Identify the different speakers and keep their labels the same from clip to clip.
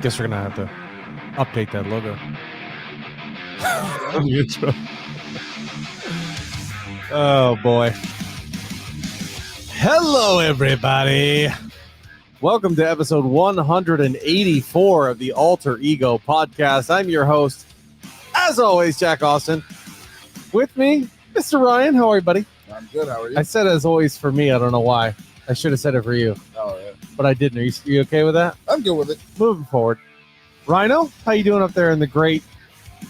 Speaker 1: Guess we're gonna have to update that logo. Oh boy. Hello everybody. Welcome to episode 184 of the Alter Ego podcast. I'm your host, as always, Jack Austin. With me, Mr. Ryan. How are you, buddy?
Speaker 2: I'm good. How are you?
Speaker 1: I said as always for me. I don't know why. I should have said it for you.
Speaker 2: Oh, yeah.
Speaker 1: But I didn't. Are you okay with that?
Speaker 2: I'm good with it.
Speaker 1: Moving forward. Rhino, how you doing up there in the great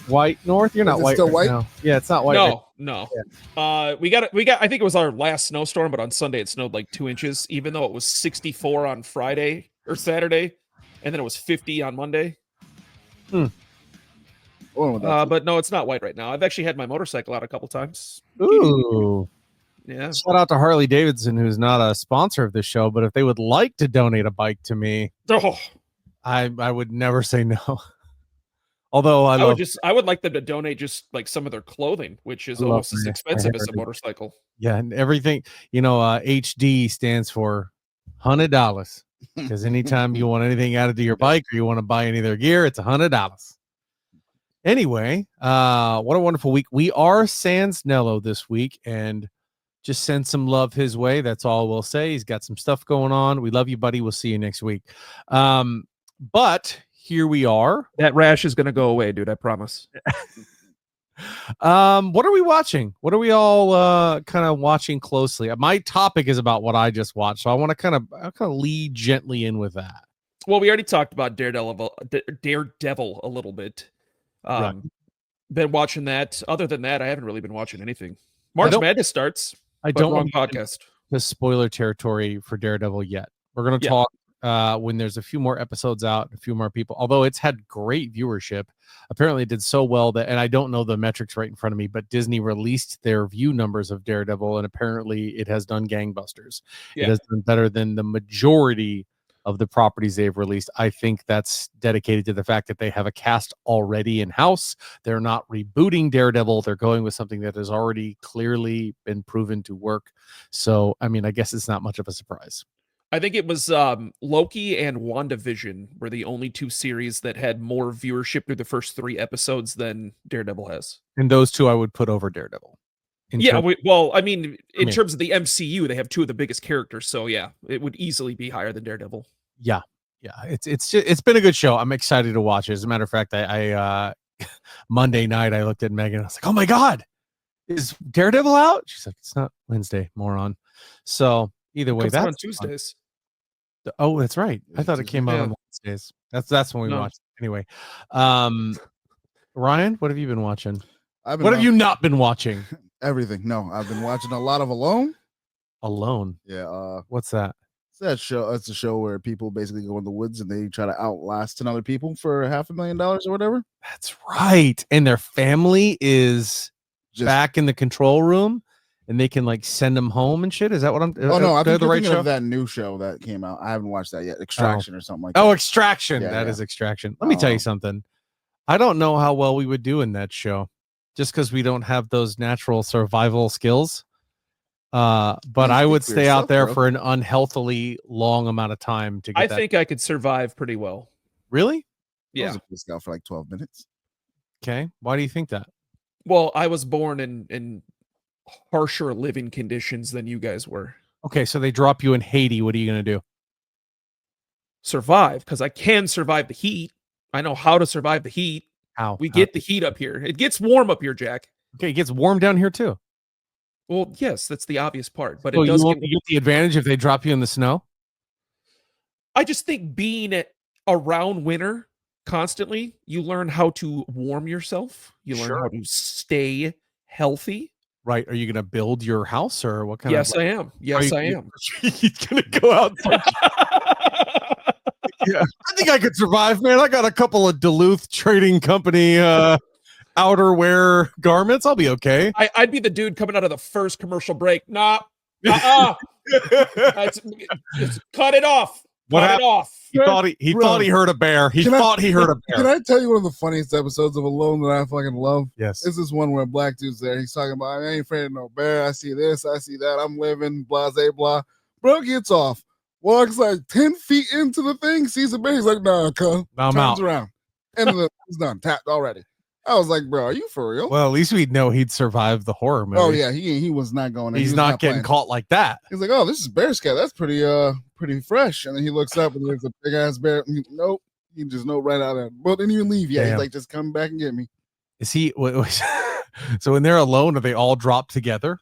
Speaker 1: white north? You're not white
Speaker 2: still
Speaker 1: right
Speaker 2: white?
Speaker 1: now. Yeah, it's not white.
Speaker 3: No. We got I think it was our last snowstorm, but on Sunday it snowed like 2 inches, even though it was 64 on Friday or Saturday, and then it was 50 on Monday. But no, it's not white right now. I've actually had my motorcycle out a couple times.
Speaker 1: Ooh.
Speaker 3: Yeah.
Speaker 1: Shout out to Harley Davidson, who's not a sponsor of this show, but if they would like to donate a bike to me,
Speaker 3: Oh,
Speaker 1: I would never say no. Although
Speaker 3: I would like them to donate just like some of their clothing, which is
Speaker 1: I love
Speaker 3: almost as
Speaker 1: my
Speaker 3: expensive as a
Speaker 1: heritage.
Speaker 3: motorcycle.
Speaker 1: yeah, and everything, HD stands for $100. Because anytime you want anything added to your bike or you want to buy any of their gear, it's $100. Anyway, what a wonderful week. We are Sans Nello this week, and just send some love his way. That's all we'll say. He's got some stuff going on. We love you, buddy. We'll see you next week. But here we are.
Speaker 3: That rash is going to go away, dude. I promise.
Speaker 1: What are we watching? What are we all kind of watching closely? My topic is about what I just watched, so I want to kind of lead gently in with that.
Speaker 3: Well, we already talked about Daredevil a little bit.
Speaker 1: Right.
Speaker 3: Been watching that. Other than that, I haven't really been watching anything. March Madness starts.
Speaker 1: I don't
Speaker 3: wrong
Speaker 1: want
Speaker 3: podcast.
Speaker 1: the spoiler territory for Daredevil yet. We're going to talk when there's a few more episodes out, a few more people. Although it's had great viewership, apparently it did so well that, and I don't know the metrics right in front of me, but Disney released their view numbers of Daredevil, and apparently it has done gangbusters.
Speaker 3: Yeah.
Speaker 1: It has done better than the majority of the properties they've released. I think that's dedicated to the fact that they have a cast already in house. They're not rebooting Daredevil. They're going with something that has already clearly been proven to work. So, I mean, I guess it's not much of a surprise.
Speaker 3: I think it was Loki and WandaVision were the only two series that had more viewership through the first 3 episodes than Daredevil has.
Speaker 1: And those two I would put over Daredevil. In
Speaker 3: terms of the MCU, they have 2 of the biggest characters. So yeah, it would easily be higher than Daredevil.
Speaker 1: Yeah. It's been a good show. I'm excited to watch it. As a matter of fact, I Monday night I looked at Megan. I was like, "Oh my God, is Daredevil out?" She's like, "It's not Wednesday, moron." So either way, that's
Speaker 3: on Tuesdays.
Speaker 1: Oh, that's right. I thought it came out on Wednesdays. That's when we watched it. Anyway, Ryan, what have you been watching? What have you not been watching?
Speaker 2: Everything. No, I've been watching a lot of Alone.
Speaker 1: Alone.
Speaker 2: Yeah.
Speaker 1: What's that?
Speaker 2: It's that show. It's a show where people basically go in the woods and they try to outlast 10 other people for $500,000 or whatever.
Speaker 1: That's right. And their family is
Speaker 2: Just
Speaker 1: back in the control room, and they can like send them home and shit. Is that what I'm?
Speaker 2: Oh no, I think
Speaker 1: the
Speaker 2: you're
Speaker 1: right
Speaker 2: thinking
Speaker 1: show
Speaker 2: of that new show that came out. I haven't watched that yet. Extraction or something like that.
Speaker 1: Oh, Extraction.
Speaker 2: Yeah,
Speaker 1: That
Speaker 2: yeah.
Speaker 1: is Extraction. Let me tell you something. I don't know how well we would do in that show, just because we don't have those natural survival skills. But I would stay out there for an unhealthily long amount of time to get
Speaker 3: I think I could survive pretty well.
Speaker 1: Really?
Speaker 2: I was a Boy Scout for like 12 minutes.
Speaker 1: Okay. Why do you think that?
Speaker 3: Well, I was born in harsher living conditions than you guys were.
Speaker 1: Okay, so they drop you in Haiti. What are you going to do?
Speaker 3: Survive, because I can survive the heat. I know how to survive the heat.
Speaker 1: How?
Speaker 3: We get the heat up here. It gets warm up here, Jack.
Speaker 1: Okay, it gets warm down here too.
Speaker 3: Well, yes, that's the obvious part. But
Speaker 1: So
Speaker 3: it does
Speaker 1: you get the advantage if they drop you in the snow?
Speaker 3: I just think being around winter constantly, you learn how to warm yourself. You learn how to stay healthy.
Speaker 1: Right. Are you going to build your house or what kind
Speaker 3: Yes,
Speaker 1: of?
Speaker 3: I am. Yes, I am.
Speaker 1: You're going to go out. Yeah, I think I could survive, man. I got a couple of Duluth Trading Company outerwear garments. I'll be okay.
Speaker 3: I'd be the dude coming out of the first commercial break. Nah. Just cut it off. Cut it off.
Speaker 1: He thought he heard a bear. He thought he heard a bear.
Speaker 2: Can I tell you one of the funniest episodes of Alone that I fucking love?
Speaker 1: Yes.
Speaker 2: This is one where a black dude's there. He's talking about, I ain't afraid of no bear. I see this. I see that. I'm living, blah, blah, blah. Bro gets off. Walks like 10 feet into the thing, sees the bear. He's like, nah, cuz.
Speaker 1: I'm
Speaker 2: Turns
Speaker 1: out.
Speaker 2: around. And it's done. Tapped already. I was like, bro, are you for real?
Speaker 1: Well, at least we'd know he'd survive the horror movie.
Speaker 2: Oh yeah, he was not going.
Speaker 1: He's
Speaker 2: was
Speaker 1: not getting
Speaker 2: playing.
Speaker 1: caught like that.
Speaker 2: He's like, oh, this is bear scat. That's pretty fresh. And then he looks up and there's a big ass bear. Nope. He just know right out of it. Well, didn't even leave yet.
Speaker 1: Damn.
Speaker 2: He's like, just come back and get me.
Speaker 1: Is he? So when they're alone, are they all dropped together?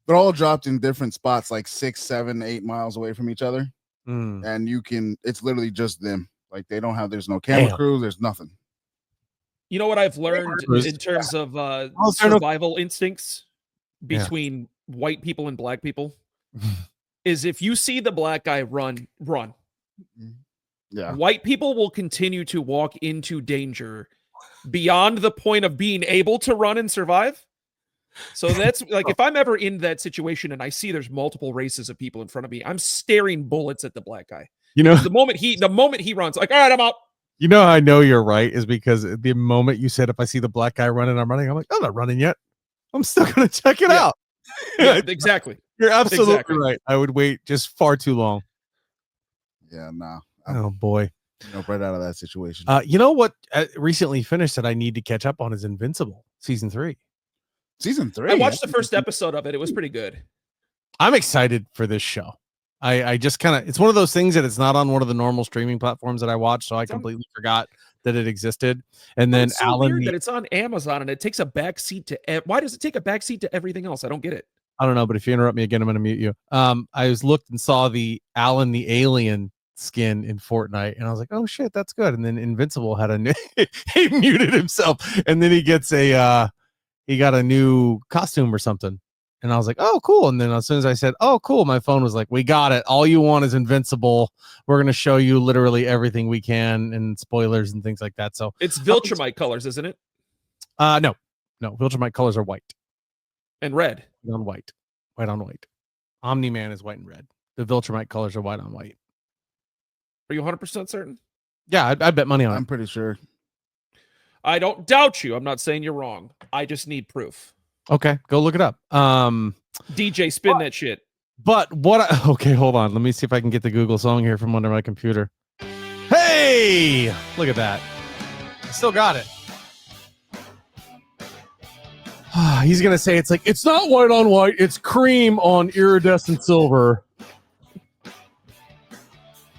Speaker 2: They're all dropped in different spots, like 6, 7, 8 miles away from each other.
Speaker 1: Mm.
Speaker 2: And it's literally just them. Like there's no camera
Speaker 1: Damn.
Speaker 2: crew. There's nothing.
Speaker 3: You know what I've learned in terms of survival instincts between white people and black people is if you see the black guy run.
Speaker 2: Yeah.
Speaker 3: White people will continue to walk into danger beyond the point of being able to run and survive. So that's like, if I'm ever in that situation and I see there's multiple races of people in front of me, I'm staring bullets at the black guy.
Speaker 1: You know,
Speaker 3: the moment he runs, like, all right, I'm out.
Speaker 1: You know how I know you're right is because the moment you said, if I see the black guy running, I'm running. I'm like, I'm not running yet. I'm still going to check it out.
Speaker 3: Yeah, exactly.
Speaker 1: You're absolutely right. I would wait just far too long.
Speaker 2: Yeah, nah.
Speaker 1: Oh boy.
Speaker 2: Right out of that situation.
Speaker 1: You know what recently finished that I need to catch up on is Invincible season 3.
Speaker 2: Season 3.
Speaker 3: I watched the first episode of it. It was pretty good.
Speaker 1: I'm excited for this show. I just kind of, it's one of those things that it's not on one of the normal streaming platforms that I watch, so I completely forgot that it existed. And then
Speaker 3: it's so
Speaker 1: Alan,
Speaker 3: weird that it's on Amazon and it takes a back seat to. Why does it take a back seat to everything else? I don't get it.
Speaker 1: I don't know, but if you interrupt me again, I'm going to mute you. I looked and saw the Alan the Alien skin in Fortnite, and I was like, oh shit, that's good. And then Invincible had a new, he muted himself, and then he gets he got a new costume or something. And I was like, oh, cool. And then as soon as I said, oh, cool, my phone was like, we got it. All you want is Invincible. We're going to show you literally everything we can and spoilers and things like that. So
Speaker 3: it's Viltrumite colors, isn't it?
Speaker 1: No. Viltrumite colors are white
Speaker 3: and red.
Speaker 1: On white. White on white. Omni-Man is white and red. The Viltrumite colors are white on white.
Speaker 3: Are you 100% certain?
Speaker 1: Yeah, I bet money on it.
Speaker 2: I'm pretty sure.
Speaker 3: I don't doubt you. I'm not saying you're wrong. I just need proof.
Speaker 1: Okay, go look it up.
Speaker 3: DJ, spin that shit.
Speaker 1: But okay, hold on. Let me see if I can get the Google song here from under my computer. Hey, look at that. I still got it. He's gonna say it's not white on white, it's cream on iridescent silver.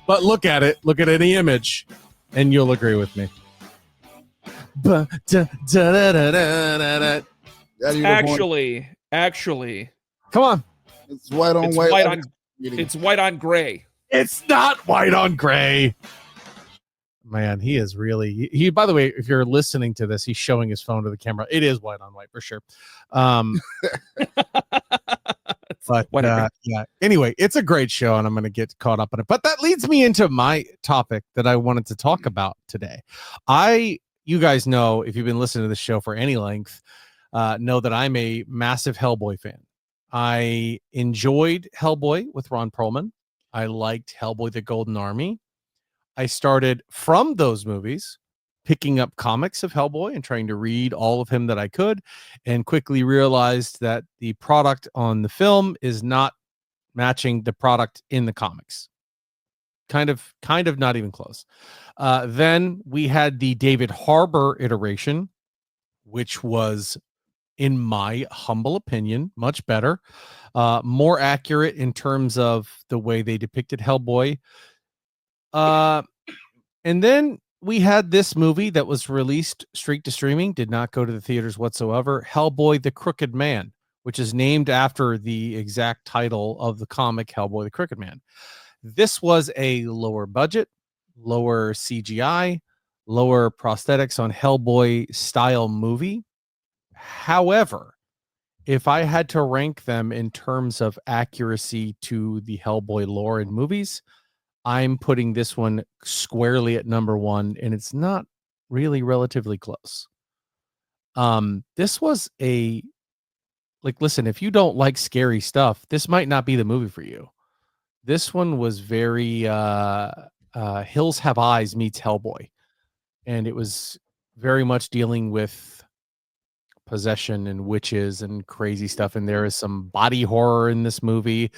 Speaker 1: But look at any image, and you'll agree with me.
Speaker 3: Actually,
Speaker 1: come on.
Speaker 2: It's white on white.
Speaker 3: It's white on gray.
Speaker 1: It's not white on gray. Man, he is really he. By the way, if you're listening to this, he's showing his phone to the camera. It is white on white for sure. But yeah. Anyway, it's a great show, and I'm going to get caught up on it. But that leads me into my topic that I wanted to talk about today. You guys know, if you've been listening to the show for any length, know that I'm a massive Hellboy fan. I enjoyed Hellboy with Ron Perlman. I liked Hellboy: The Golden Army. I started from those movies picking up comics of Hellboy and trying to read all of him that I could, and quickly realized that the product on the film is not matching the product in the comics. Kind of not even close. Then we had the David Harbour iteration, which was, in my humble opinion, much better, more accurate in terms of the way they depicted Hellboy. And then we had this movie that was released straight to streaming, did not go to the theaters whatsoever, Hellboy: The Crooked Man, which is named after the exact title of the comic Hellboy: The Crooked Man. This was a lower budget, lower CGI, lower prosthetics on Hellboy style movie. However, if I had to rank them in terms of accuracy to the Hellboy lore in movies, I'm putting this one squarely at number 1, and it's not really relatively close. This was listen, if you don't like scary stuff, this might not be the movie for you. This one was very Hills Have Eyes meets Hellboy, and it was very much dealing with possession and witches and crazy stuff, and there is some body horror in this movie.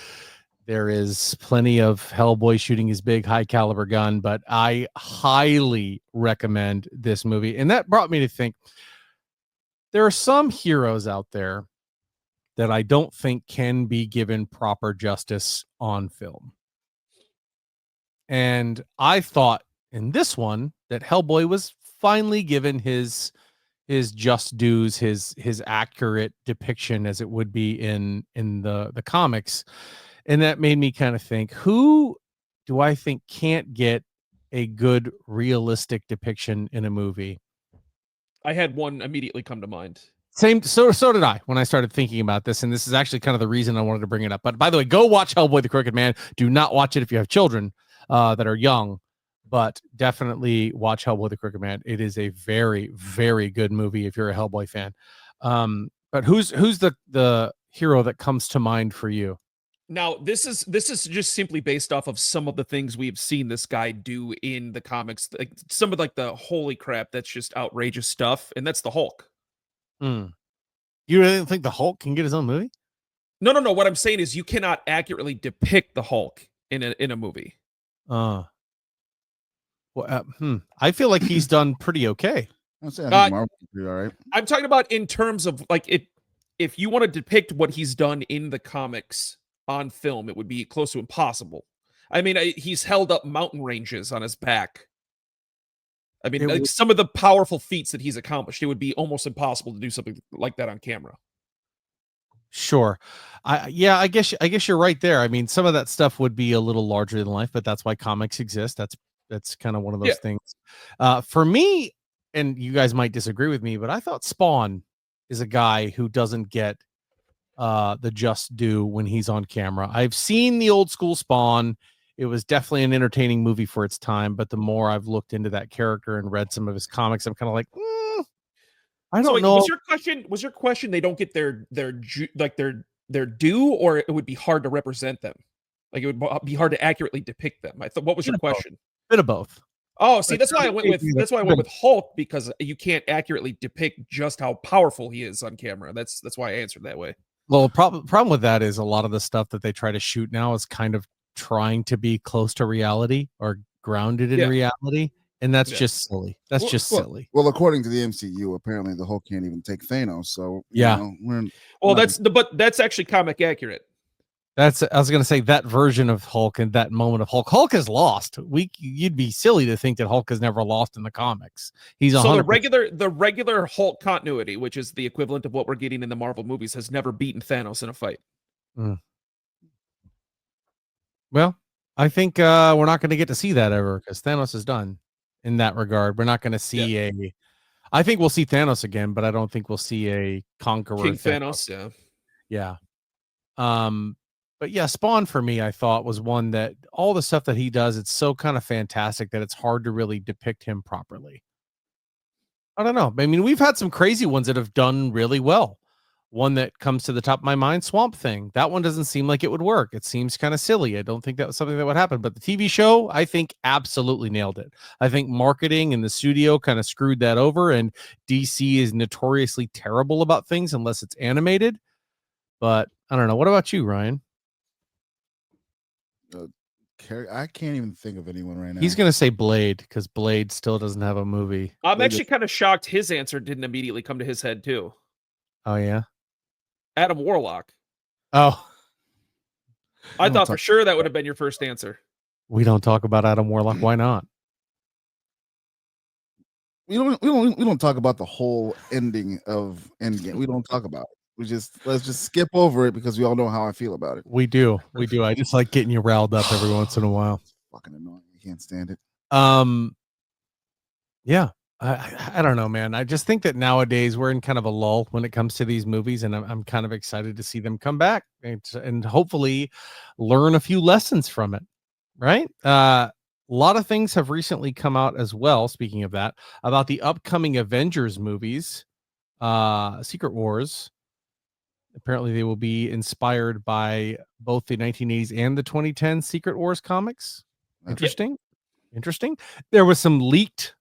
Speaker 1: There is plenty of Hellboy shooting his big high caliber gun, but I highly recommend this movie. And that brought me to think there are some heroes out there that I don't think can be given proper justice on film. And I thought in this one that Hellboy was finally given his just dues, his accurate depiction as it would be in the comics. And that made me kind of think, who do I think can't get a good realistic depiction in a movie?
Speaker 3: I had one immediately come to mind.
Speaker 1: Same, so did I when I started thinking about this, and this is actually kind of the reason I wanted to bring it up. But by the way, go watch Hellboy the Crooked Man. Do not watch it if you have children that are young, but definitely watch Hellboy the Crooked Man. It is a very, very good movie if you're a Hellboy fan. But who's the hero that comes to mind for you?
Speaker 3: Now, this is just simply based off of some of the things we've seen this guy do in the comics, like some of like the holy crap, that's just outrageous stuff, and that's the Hulk.
Speaker 1: You really don't think the Hulk can get his own movie?
Speaker 3: No. What I'm saying is you cannot accurately depict the Hulk in a movie.
Speaker 1: Well, I feel like he's done pretty okay.
Speaker 2: I think Marvel would be all right.
Speaker 3: I'm talking about in terms of like if you want to depict what he's done in the comics on film, it would be close to impossible. I mean, he's held up mountain ranges on his back. I mean, like some of the powerful feats that he's accomplished, it would be almost impossible to do something like that on camera.
Speaker 1: Sure. I guess you're right there. I mean, some of that stuff would be a little larger than life, but that's why comics exist. That's kind of one of those things. For me, and you guys might disagree with me, but I thought Spawn is a guy who doesn't get the just due when he's on camera. I've seen the old school Spawn. It was definitely an entertaining movie for its time, but the more I've looked into that character and read some of his comics, I'm kind of like, I don't know.
Speaker 3: Was your question they don't get their due, or it would be hard to represent them? Like it would be hard to accurately depict them. I thought, what was your question?
Speaker 1: Bit of both.
Speaker 3: Oh, see, that's why I went with Hulk, because you can't accurately depict just how powerful he is on camera. That's why I answered that way.
Speaker 1: Well, the problem with that is a lot of the stuff that they try to shoot now is kind of trying to be close to reality or grounded in reality, and that's just silly. That's silly.
Speaker 2: Well, according to the MCU, apparently the Hulk can't even take Thanos. So
Speaker 3: that's actually comic accurate.
Speaker 1: I was going to say that version of Hulk and that moment of Hulk has lost. You'd be silly to think that Hulk has never lost in the comics. He's so
Speaker 3: the regular Hulk continuity, which is the equivalent of what we're getting in the Marvel movies, has never beaten Thanos in a fight.
Speaker 1: Well, I think we're not going to get to see that ever because Thanos is done in that regard. We're not going to see I think we'll see Thanos again, but I don't think we'll see a conqueror.
Speaker 3: King Thanos.
Speaker 1: Yeah. But yeah, Spawn for me, I thought was one that all the stuff that he does, it's so kind of fantastic that it's hard to really depict him properly. I don't know. I mean, we've had some crazy ones that have done really well. One that comes to the top of my mind, Swamp Thing. That one doesn't seem like it would work. It seems kind of silly. I don't think that was something that would happen. But the TV show, I think, absolutely nailed it. I think marketing and the studio kind of screwed that over. And DC is notoriously terrible about things unless it's animated. But I don't know. What about you, Ryan?
Speaker 2: I can't even think of anyone right now.
Speaker 1: He's going to say Blade because Blade still doesn't have a movie.
Speaker 3: I'm actually kind of shocked his answer didn't immediately come to his head, too.
Speaker 1: Oh, yeah?
Speaker 3: Adam Warlock.
Speaker 1: Oh.
Speaker 3: I thought for sure that would have been your first answer.
Speaker 1: We don't talk about Adam Warlock. Why not?
Speaker 2: We don't talk about the whole ending of Endgame. We don't talk about it. Let's just skip over it because we all know how I feel about it.
Speaker 1: We do. I just like getting you riled up every once in a while.
Speaker 2: Fucking annoying. I can't stand it.
Speaker 1: Yeah. I don't know, man. I just think that nowadays we're in kind of a lull when it comes to these movies, and I'm kind of excited to see them come back and hopefully learn a few lessons from it. Right? A lot of things have recently come out as well. Speaking of that, about the upcoming Avengers movies, Secret Wars. Apparently, they will be inspired by both the 1980s and the 2010 Secret Wars comics. Interesting. There was some leaked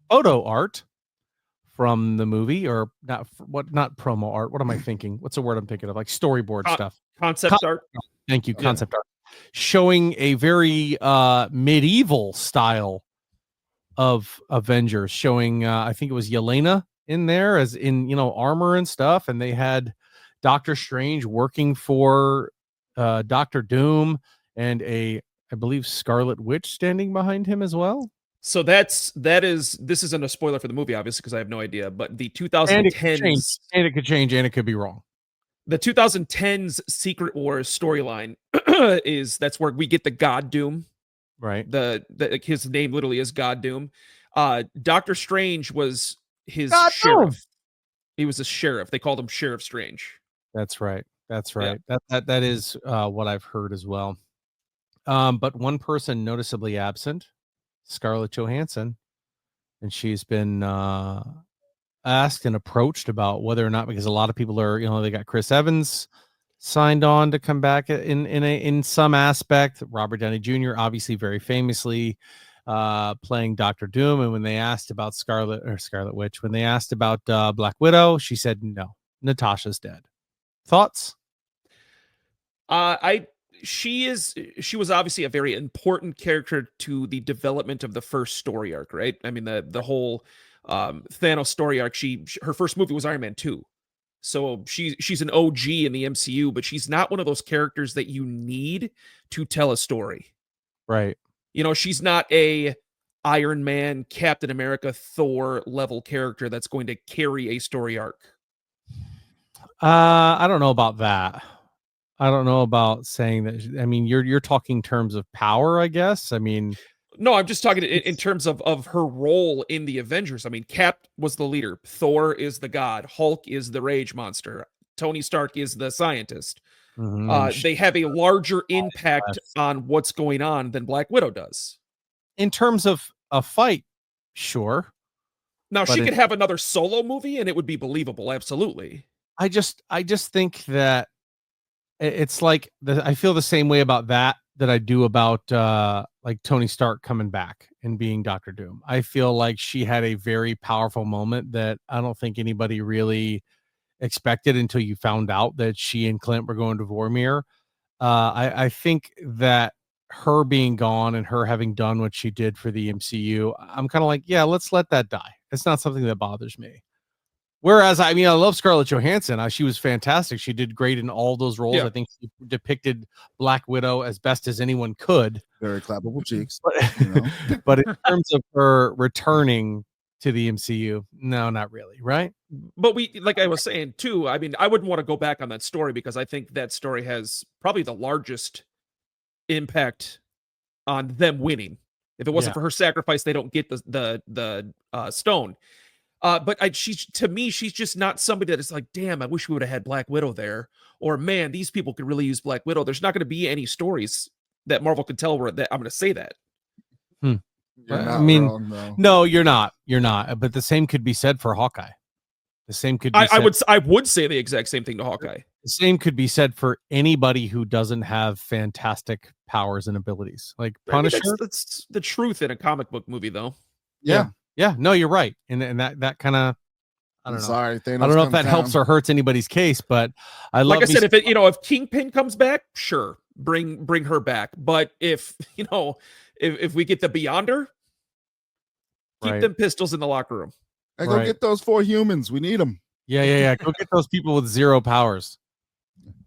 Speaker 1: photo art from the movie, or not promo art. What am I thinking? What's the word I'm thinking of? Like storyboard stuff.
Speaker 3: Concept art.
Speaker 1: Thank you. Concept art. showing a very medieval style of Avengers, showing I think it was Yelena in there as in, you know, armor and stuff, and they had Doctor Strange working for Doctor Doom and I believe Scarlet Witch standing behind him as well.
Speaker 3: So this isn't a spoiler for the movie, obviously, because I have no idea. But the
Speaker 1: And it could change,
Speaker 3: 2010s,
Speaker 1: and it could change, and it could be wrong.
Speaker 3: the 2010s Secret Wars storyline that's where we get the God Doom.
Speaker 1: Right.
Speaker 3: His name literally is God Doom. Doctor Strange was his
Speaker 1: God
Speaker 3: sheriff.
Speaker 1: Doom.
Speaker 3: He was a sheriff. They called him Sheriff Strange.
Speaker 1: That's right. That's
Speaker 3: Yeah.
Speaker 1: right. That is what I've heard as well. But one person noticeably absent, Scarlett Johansson, and she's been asked and approached about whether or not, because a lot of people are, you know, they got Chris Evans signed on to come back in some aspect. Robert Downey Jr. obviously very famously playing Doctor Doom, and when they asked about Scarlet Witch, when they asked about Black Widow, she said no, Natasha's dead. Thoughts?
Speaker 3: She was obviously a very important character to the development of the first story arc, right? I mean, the whole Thanos story arc. Her first movie was Iron Man 2. So she's an OG in the MCU, but she's not one of those characters that you need to tell a story.
Speaker 1: Right.
Speaker 3: You know, she's not a Iron Man, Captain America, Thor level character that's going to carry a story arc.
Speaker 1: I don't know about that. I don't know about saying that. I mean, you're talking terms of power, I guess. I mean,
Speaker 3: no, I'm just talking in terms of her role in the Avengers. I mean, Cap was the leader. Thor is the god. Hulk is the rage monster. Tony Stark is the scientist. They have a larger impact on what's going on than Black Widow does.
Speaker 1: In terms of a fight, sure.
Speaker 3: Now, she could have another solo movie and it would be believable. Absolutely. I
Speaker 1: just think that it's like I feel the same way about that I do about like Tony Stark coming back and being Doctor Doom. I feel like she had a very powerful moment that I don't think anybody really expected until you found out that she and Clint were going to Vormir. I think that her being gone and her having done what she did for the MCU, I'm kind of like, yeah, let's let that die. It's not something that bothers me. Whereas, I mean, I love Scarlett Johansson. She was fantastic. She did great in all those roles.
Speaker 3: Yeah.
Speaker 1: I think she depicted Black Widow as best as anyone could.
Speaker 2: Very clappable cheeks.
Speaker 1: But,
Speaker 2: You know?
Speaker 1: but in terms of her returning to the MCU, no, not really, right?
Speaker 3: But like I was saying too, I mean, I wouldn't want to go back on that story because I think that story has probably the largest impact on them winning. If it wasn't for her sacrifice, they don't get the stone. But she's just not somebody that is like, damn, I wish we would have had Black Widow there. Or man, these people could really use Black Widow. There's not going to be any stories that Marvel could tell where that I'm going to say that.
Speaker 2: You're not
Speaker 1: I mean,
Speaker 2: wrong, though.
Speaker 1: no, you're not. You're not. But the same could be said for Hawkeye. The same could be
Speaker 3: I would say the exact same thing to Hawkeye.
Speaker 1: The same could be said for anybody who doesn't have fantastic powers and abilities. Like Punisher.
Speaker 3: I mean, that's the truth in a comic book movie, though.
Speaker 2: Yeah.
Speaker 1: Yeah, no, you're right. And that kind of, I don't know.
Speaker 2: Sorry, Thanos,
Speaker 1: I don't know if that helps or hurts anybody's case, but I love.
Speaker 3: Like I said, if Kingpin comes back, sure, bring her back. But if we get the Beyonder, keep them pistols in the locker room.
Speaker 2: Hey, go get those 4 humans. We need them.
Speaker 1: Yeah. Go get those people with 0 powers.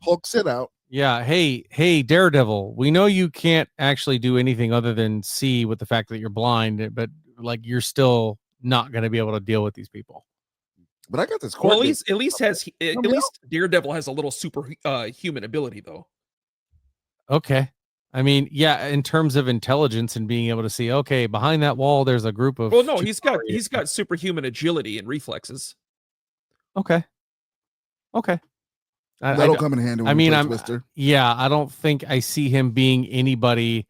Speaker 2: Hulk, sit out.
Speaker 1: Yeah. Hey, Daredevil. We know you can't actually do anything other than see with the fact that you're blind, but like you're still not going to be able to deal with these people.
Speaker 2: But I got this.
Speaker 3: Well, at least Daredevil has a little super human ability, though.
Speaker 1: Okay. I mean, yeah, in terms of intelligence and being able to see, okay, behind that wall, there's a group of.
Speaker 3: Well, no, he's got superhuman agility and reflexes.
Speaker 1: Okay.
Speaker 2: That'll come in handy.
Speaker 1: I mean,
Speaker 2: Twister.
Speaker 1: Yeah, I don't think I see him beating anybody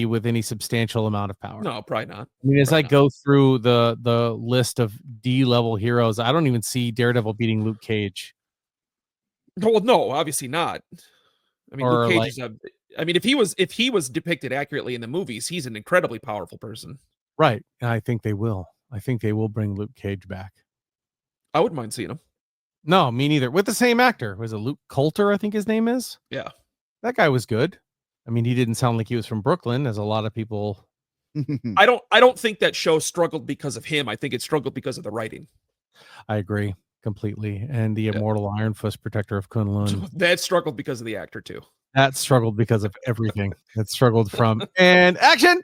Speaker 1: with any substantial amount of power.
Speaker 3: No, probably not.
Speaker 1: I mean, as I go through the list of D-level heroes, I don't even see Daredevil beating Luke Cage.
Speaker 3: Well, no, obviously not. I mean, Luke Cage is I mean, if he was depicted accurately in the movies, he's an incredibly powerful person.
Speaker 1: Right. And I think they will. I think they will bring Luke Cage back.
Speaker 3: I wouldn't mind seeing him.
Speaker 1: No, me neither. With the same actor. Was it Luke Coulter, I think his name is?
Speaker 3: Yeah.
Speaker 1: That guy was good. I mean, he didn't sound like he was from Brooklyn, as a lot of people.
Speaker 3: I don't think that show struggled because of him. I think it struggled because of the writing.
Speaker 1: I agree completely. And the immortal Iron Fist, protector of Kunlun,
Speaker 3: That struggled because of the actor too.
Speaker 1: that struggled because of everything. It struggled from and action.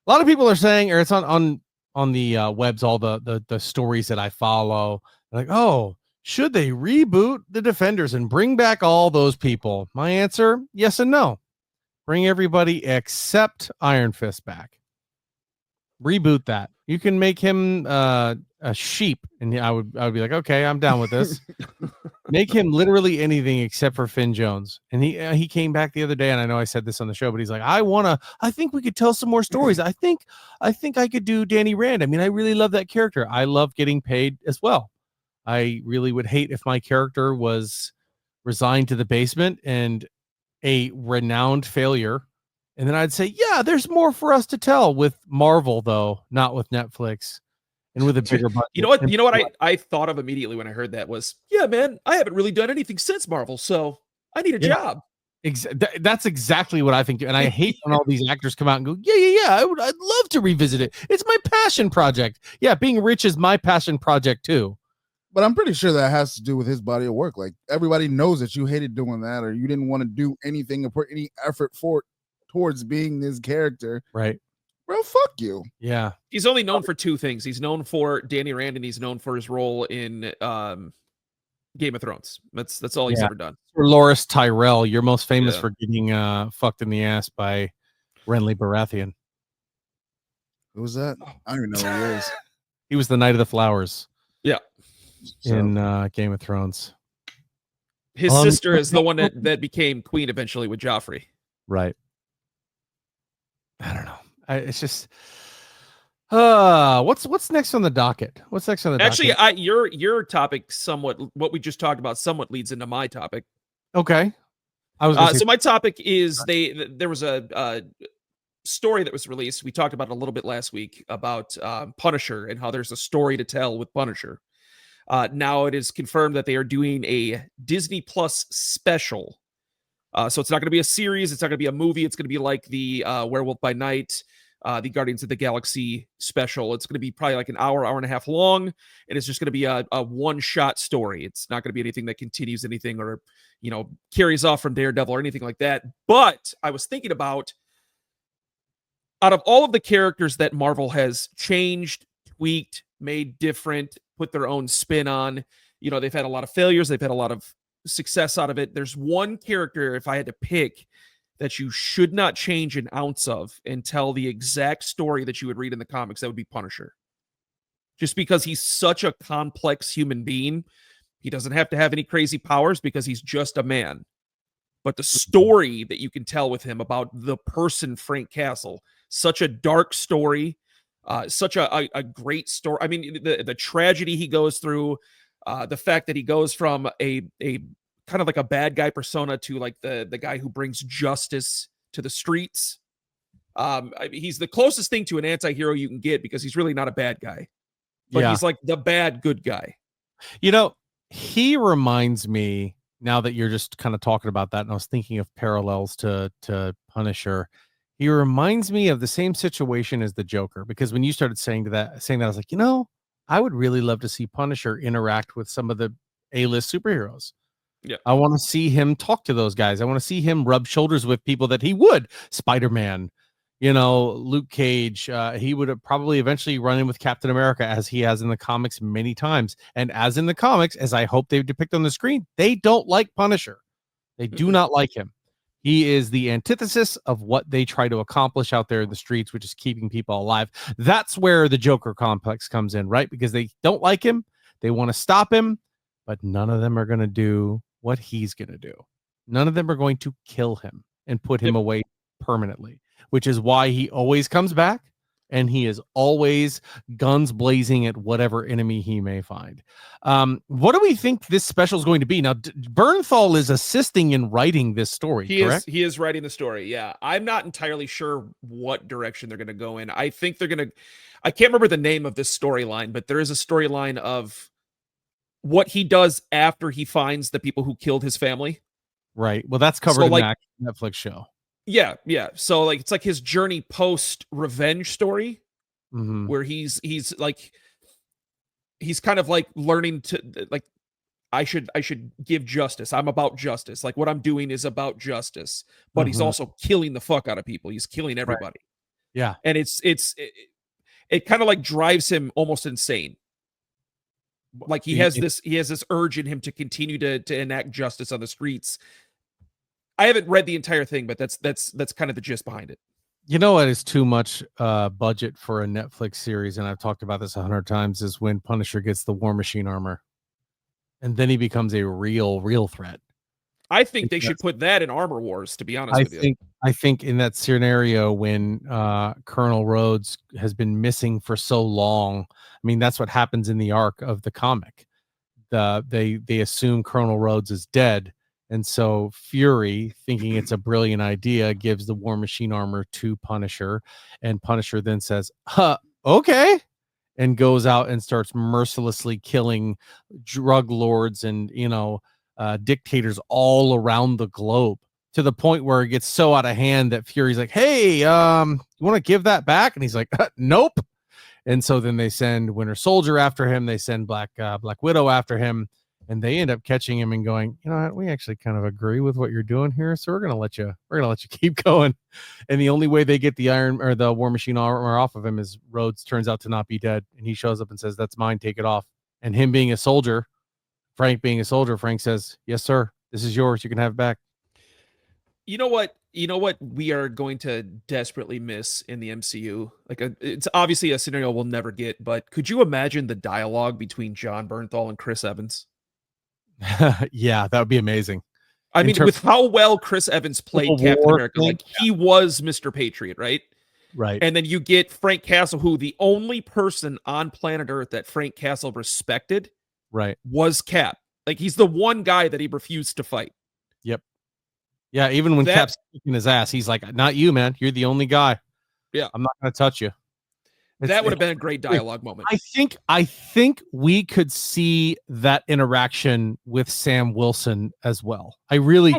Speaker 1: A lot of people are saying, or it's on the webs, all the stories that I follow, like, oh, should they reboot the Defenders and bring back all those people? My answer, yes and no. Bring everybody except Iron Fist back. Reboot that. You can make him a sheep, and I would be like, okay, I'm down with this. Make him literally anything except for Finn Jones. And he came back the other day, and I know I said this on the show, but he's like, I think we could tell some more stories. I think I could do Danny Rand. I mean, I really love that character. I love getting paid as well. I really would hate if my character was resigned to the basement and a renowned failure. And then I'd say, yeah, there's more for us to tell with Marvel, though, not with Netflix and with a bigger budget.
Speaker 3: You know what I thought of immediately when I heard that was, yeah, man, I haven't really done anything since Marvel, so I need a job.
Speaker 1: That's exactly what I think. And I hate when all these actors come out and go, yeah, I'd love to revisit it. It's my passion project. Yeah, being rich is my passion project too.
Speaker 2: But I'm pretty sure that has to do with his body of work. Like, everybody knows that you hated doing that, or you didn't want to do anything or put any effort towards being this character.
Speaker 1: Right.
Speaker 2: Bro, fuck you.
Speaker 1: Yeah.
Speaker 3: He's only known for two things. He's known for Danny Rand, and he's known for his role in Game of Thrones. That's all he's ever done.
Speaker 1: Or Loras Tyrell, you're most famous for getting fucked in the ass by Renly Baratheon.
Speaker 2: Who was that? I don't even know who he is.
Speaker 1: He was the Knight of the Flowers.
Speaker 3: Yeah.
Speaker 1: In Game of Thrones.
Speaker 3: His sister is the one that became queen eventually with Joffrey.
Speaker 1: Right. I don't know. It's just what's next on the docket? What's next on the docket?
Speaker 3: Actually, your topic somewhat, what we just talked about somewhat leads into my topic.
Speaker 1: Okay. I was
Speaker 3: so my topic is there was a story that was released. We talked about it a little bit last week about Punisher and how there's a story to tell with Punisher. Now it is confirmed that they are doing a Disney Plus special. So it's not going to be a series. It's not going to be a movie. It's going to be like the Werewolf by Night, the Guardians of the Galaxy special. It's going to be probably like an hour and a half long, and it's just going to be a one-shot story. It's not going to be anything that continues anything or, carries off from Daredevil or anything like that. But I was thinking about, out of all of the characters that Marvel has changed, tweaked, made different, put their own spin on, they've had a lot of failures. They've had a lot of success out of it. There's one character, if I had to pick, that you should not change an ounce of and tell the exact story that you would read in the comics, that would be Punisher. Just because he's such a complex human being. He doesn't have to have any crazy powers because he's just a man. But the story that you can tell with him about the person Frank Castle, such a dark story, such a great story. I mean, the tragedy he goes through, the fact that he goes from a kind of like a bad guy persona to like the guy who brings justice to the streets. He's the closest thing to an anti-hero you can get because he's really not a bad guy, but he's like the bad good guy.
Speaker 1: He reminds me, now that you're just kind of talking about that, and I was thinking of parallels to Punisher. He reminds me of the same situation as the Joker, because when you started saying that, I was like, I would really love to see Punisher interact with some of the A-list superheroes.
Speaker 3: Yeah,
Speaker 1: I want to see him talk to those guys. I want to see him rub shoulders with people that he would. Spider-Man, Luke Cage. He would have probably eventually run in with Captain America, as he has in the comics many times. And as in the comics, as I hope they depict on the screen, they don't like Punisher. They do not like him. He is the antithesis of what they try to accomplish out there in the streets, which is keeping people alive. That's where the Joker complex comes in, right? Because they don't like him. They want to stop him, but none of them are going to do what he's going to do. None of them are going to kill him and put him away permanently, which is why he always comes back, and he is always guns blazing at whatever enemy he may find. What do we think this special is going to be? Now, Bernthal is assisting in writing this story, correct?
Speaker 3: He is writing the story, yeah. I'm not entirely sure what direction they're going to go in. I think they're going to... I can't remember the name of this storyline, but there is a storyline of what he does after he finds the people who killed his family.
Speaker 1: Right. Well, that's covered
Speaker 3: So,
Speaker 1: in
Speaker 3: like,
Speaker 1: that Netflix show.
Speaker 3: yeah. So like it's like his journey post revenge story
Speaker 1: Mhm.
Speaker 3: where he's kind of like learning to like I should give justice. I'm about justice. Like what I'm doing is about justice. But he's
Speaker 1: Mhm.
Speaker 3: also killing the fuck out of people. He's killing
Speaker 1: Right.
Speaker 3: everybody.
Speaker 1: Yeah.
Speaker 3: And it kind of like drives him almost insane. Like he has this urge in him to continue to enact justice on the streets. I haven't read the entire thing, but that's kind of the gist behind it.
Speaker 1: You know what is too much budget for a Netflix series, and I've talked about this 100 times, is when Punisher gets the War Machine armor. And then he becomes a real threat.
Speaker 3: I think they should put that in Armor Wars, to be honest
Speaker 1: I
Speaker 3: with you.
Speaker 1: think in that scenario when Colonel Rhodes has been missing for so long, I mean that's what happens in the arc of the comic. They assume Colonel Rhodes is dead, and so Fury, thinking it's a brilliant idea, gives the War Machine armor to Punisher, and Punisher then says, okay, and goes out and starts mercilessly killing drug lords and dictators all around the globe, to the point where it gets so out of hand that Fury's like, hey, you want to give that back? And he's like, nope. And so then they send Winter Soldier after him, they send Black Widow after him, and they end up catching him and going, you know what, we actually kind of agree with what you're doing here, so we're gonna let you keep going. And the only way they get the War Machine armor off of him is Rhodes turns out to not be dead, and he shows up and says, that's mine, take it off. And him being a soldier, Frank being a soldier, Frank says, yes sir, this is yours, you can have it back.
Speaker 3: You know what we are going to desperately miss in the MCU? Like it's obviously a scenario we'll never get, but could you imagine the dialogue between John Bernthal and Chris Evans?
Speaker 1: Yeah, that would be amazing.
Speaker 3: I mean, with how well Chris Evans played Captain America, like he was Mr. Patriot, right?
Speaker 1: Right.
Speaker 3: And then you get Frank Castle, who the only person on planet Earth that Frank Castle respected,
Speaker 1: right,
Speaker 3: was Cap. Like he's the one guy that he refused to fight.
Speaker 1: Yep. Yeah, even when Cap's kicking his ass, he's like, not you, man. You're the only guy.
Speaker 3: Yeah.
Speaker 1: I'm not going to touch you.
Speaker 3: That would have been a great dialogue moment.
Speaker 1: I think we could see that interaction with Sam Wilson as well. I really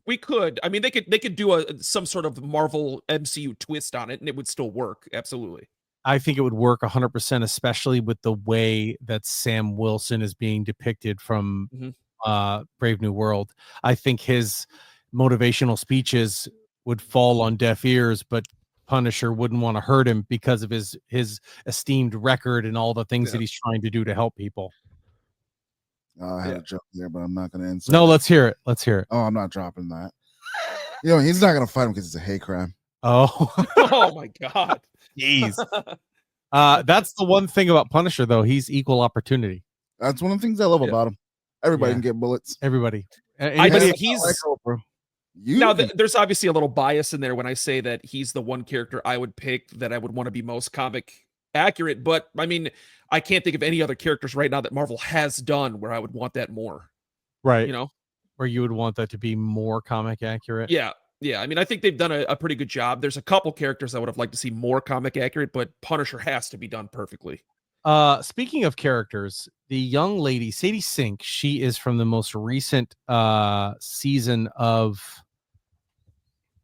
Speaker 3: we could. I mean, they could do some sort of Marvel MCU twist on it and it would still work. Absolutely.
Speaker 1: I think it would work 100%, especially with the way that Sam Wilson is being depicted from Brave New World. I think his motivational speeches would fall on deaf ears, but Punisher wouldn't want to hurt him because of his esteemed record and all the things that he's trying to do to help people.
Speaker 2: I had a joke there, but I'm not going to insert.
Speaker 1: No, let's hear it. Let's hear it.
Speaker 2: Oh, I'm not dropping that. He's not going to fight him because it's a hate crime.
Speaker 1: Oh,
Speaker 3: oh my God.
Speaker 1: Jeez. That's the one thing about Punisher, though. He's equal opportunity.
Speaker 2: That's one of the things I love about him. Everybody can get bullets.
Speaker 1: Everybody.
Speaker 3: Now, there's obviously a little bias in there when I say that he's the one character I would pick that I would want to be most comic accurate. But I mean, I can't think of any other characters right now that Marvel has done where I would want that more.
Speaker 1: Right. Where you would want that to be more comic accurate.
Speaker 3: Yeah. Yeah. I mean, I think they've done a pretty good job. There's a couple characters I would have liked to see more comic accurate, but Punisher has to be done perfectly.
Speaker 1: Speaking of characters, the young lady, Sadie Sink, she is from the most recent season of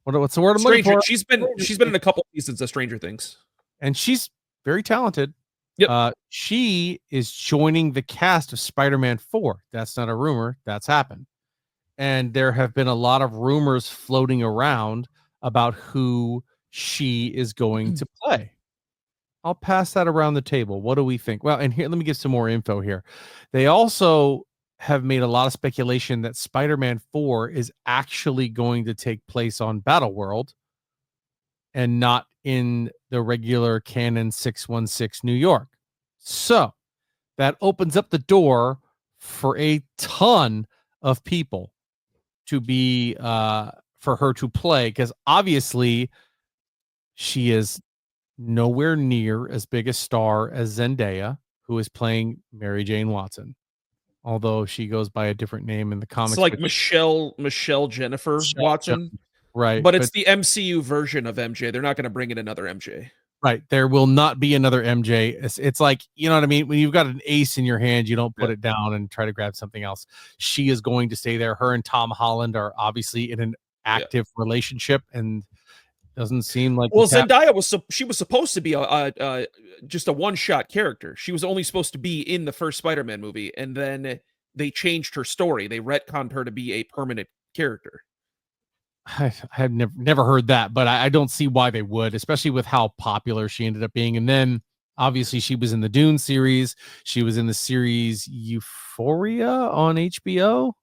Speaker 1: what's the word I'm looking for?
Speaker 3: She's been in a couple seasons of Stranger Things.
Speaker 1: And she's very talented.
Speaker 3: Yep.
Speaker 1: She is joining the cast of Spider-Man 4. That's not a rumor, that's happened. And there have been a lot of rumors floating around about who she is going to play. I'll pass that around the table. What do we think? Well, and here, let me give some more info here. They also have made a lot of speculation that Spider-Man 4 is actually going to take place on Battleworld and not in the regular canon 616 New York. So that opens up the door for a ton of people to be for her to play, because obviously she is nowhere near as big a star as Zendaya, who is playing Mary Jane Watson, although she goes by a different name in the comics.
Speaker 3: It's like Michelle Jennifer Watson,
Speaker 1: right?
Speaker 3: But it's the MCU version of MJ. They're not going to bring in another MJ.
Speaker 1: Right. There will not be another MJ. It's like, you know what I mean? When you've got an ace in your hand, you don't put it down and try to grab something else. She is going to stay there. Her and Tom Holland are obviously in an active relationship, and doesn't seem like
Speaker 3: Well, Zendaya she was supposed to be a just a one-shot character. She was only supposed to be in the first Spider-Man movie, and then they changed her story. They retconned her to be a permanent character.
Speaker 1: I have never heard that, but I don't see why they would, especially with how popular she ended up being. And then obviously she was in the Dune series. She was in the series Euphoria on HBO.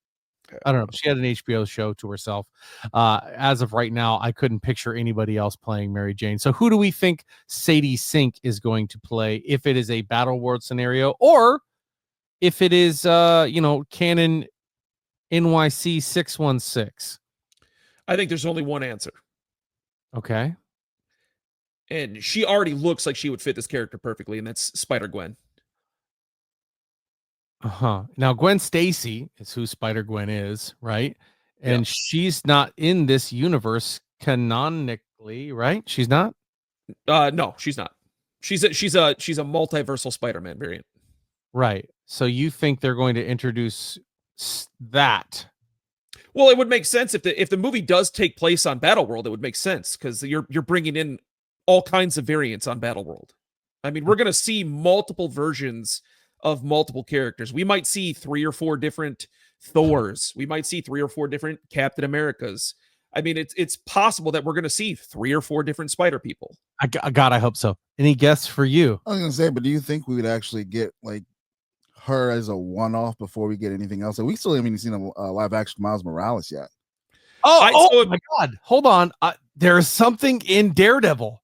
Speaker 1: I don't know. She had an HBO show to herself. As of right now, I couldn't picture anybody else playing Mary Jane. So who do we think Sadie Sink is going to play, if it is a Battle World scenario, or if it is canon NYC 616?
Speaker 3: I think there's only one answer.
Speaker 1: Okay.
Speaker 3: And she already looks like she would fit this character perfectly, and that's Spider-Gwen.
Speaker 1: Uh-huh. Now, Gwen Stacy is who Spider-Gwen is, right? And she's not in this universe canonically, right? She's not?
Speaker 3: No, she's not. She's a multiversal Spider-Man variant.
Speaker 1: Right. So you think they're going to introduce that?
Speaker 3: Well, it would make sense if the movie does take place on Battleworld. It would make sense because you're bringing in all kinds of variants on Battleworld. I mean, we're going to see multiple versions of multiple characters. We might see 3 or 4 different Thors. We might see 3 or 4 different Captain Americas. I mean, it's possible that we're going to see 3 or 4 different Spider people.
Speaker 1: God, I hope so. Any guess for you?
Speaker 2: I was gonna say, but do you think we would actually get like her as a one-off before we get anything else? Like, we still haven't even seen a live action Miles Morales yet.
Speaker 1: Oh my God! Hold on. There is something in Daredevil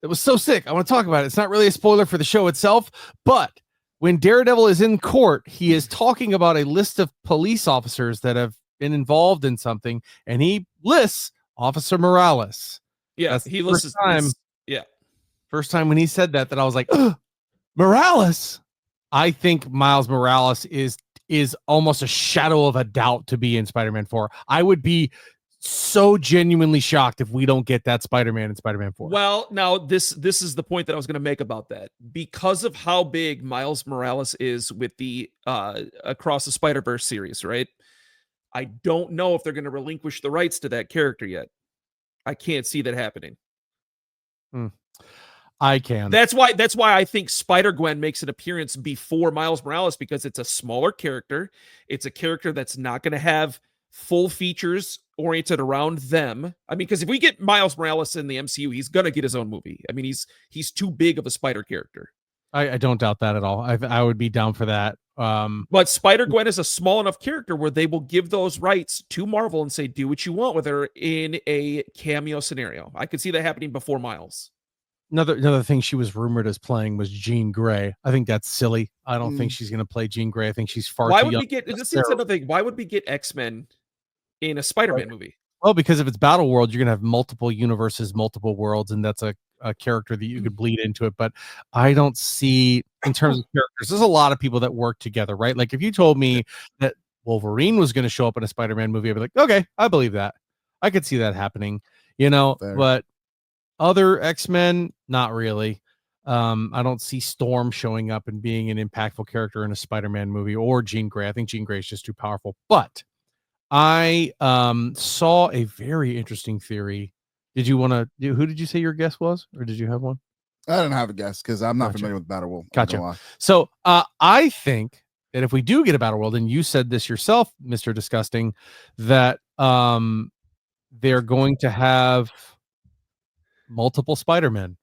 Speaker 1: that was so sick. I want to talk about it. It's not really a spoiler for the show itself, but when Daredevil is in court, he is talking about a list of police officers that have been involved in something, and he lists Officer Morales.
Speaker 3: Yeah,
Speaker 1: that's
Speaker 3: he lists.
Speaker 1: First time when he said that I was like, Morales. I think Miles Morales is almost a shadow of a doubt to be in Spider-Man 4. I would be so genuinely shocked if we don't get that Spider-Man in Spider-Man 4.
Speaker 3: Well, now this is the point that I was going to make about that. Because of how big Miles Morales is with the Across the Spider-Verse series, right? I don't know if they're going to relinquish the rights to that character yet. I can't see that happening.
Speaker 1: I can.
Speaker 3: That's why I think Spider-Gwen makes an appearance before Miles Morales, because it's a smaller character. It's a character that's not going to have full features oriented around them. I mean, because if we get Miles Morales in the MCU, he's going to get his own movie. I mean, he's too big of a Spider character.
Speaker 1: I don't doubt that at all. I would be down for that.
Speaker 3: But Spider-Gwen is a small enough character where they will give those rights to Marvel and say, do what you want with her in a cameo scenario. I could see that happening before Miles.
Speaker 1: Another thing she was rumored as playing was Jean Grey. I think that's silly. I don't think she's going to play Jean Grey. I think she's far too young.
Speaker 3: Why would we get this? Is another thing. Why would we get X-Men in a Spider-Man movie?
Speaker 1: Well, because if it's Battle World, you're going to have multiple universes, multiple worlds, and that's a character that you could bleed into it. But I don't see, in terms of characters, there's a lot of people that work together, right? Like if you told me that Wolverine was going to show up in a Spider-Man movie, I'd be like, okay, I believe that. I could see that happening,
Speaker 2: Fair.
Speaker 1: But other X-Men, not really. I don't see Storm showing up and being an impactful character in a Spider-Man movie, or Jean Grey. I think Jean Grey is just too powerful. But I saw a very interesting theory. Did you want to? Who did you say your guess was, or did you have one?
Speaker 2: I don't have a guess because I'm not
Speaker 1: Gotcha.
Speaker 2: familiar with Battleworld.
Speaker 1: Gotcha. So I think that if we do get a Battleworld, and you said this yourself, Mr. Disgusting, that they're going to have multiple Spider-Men.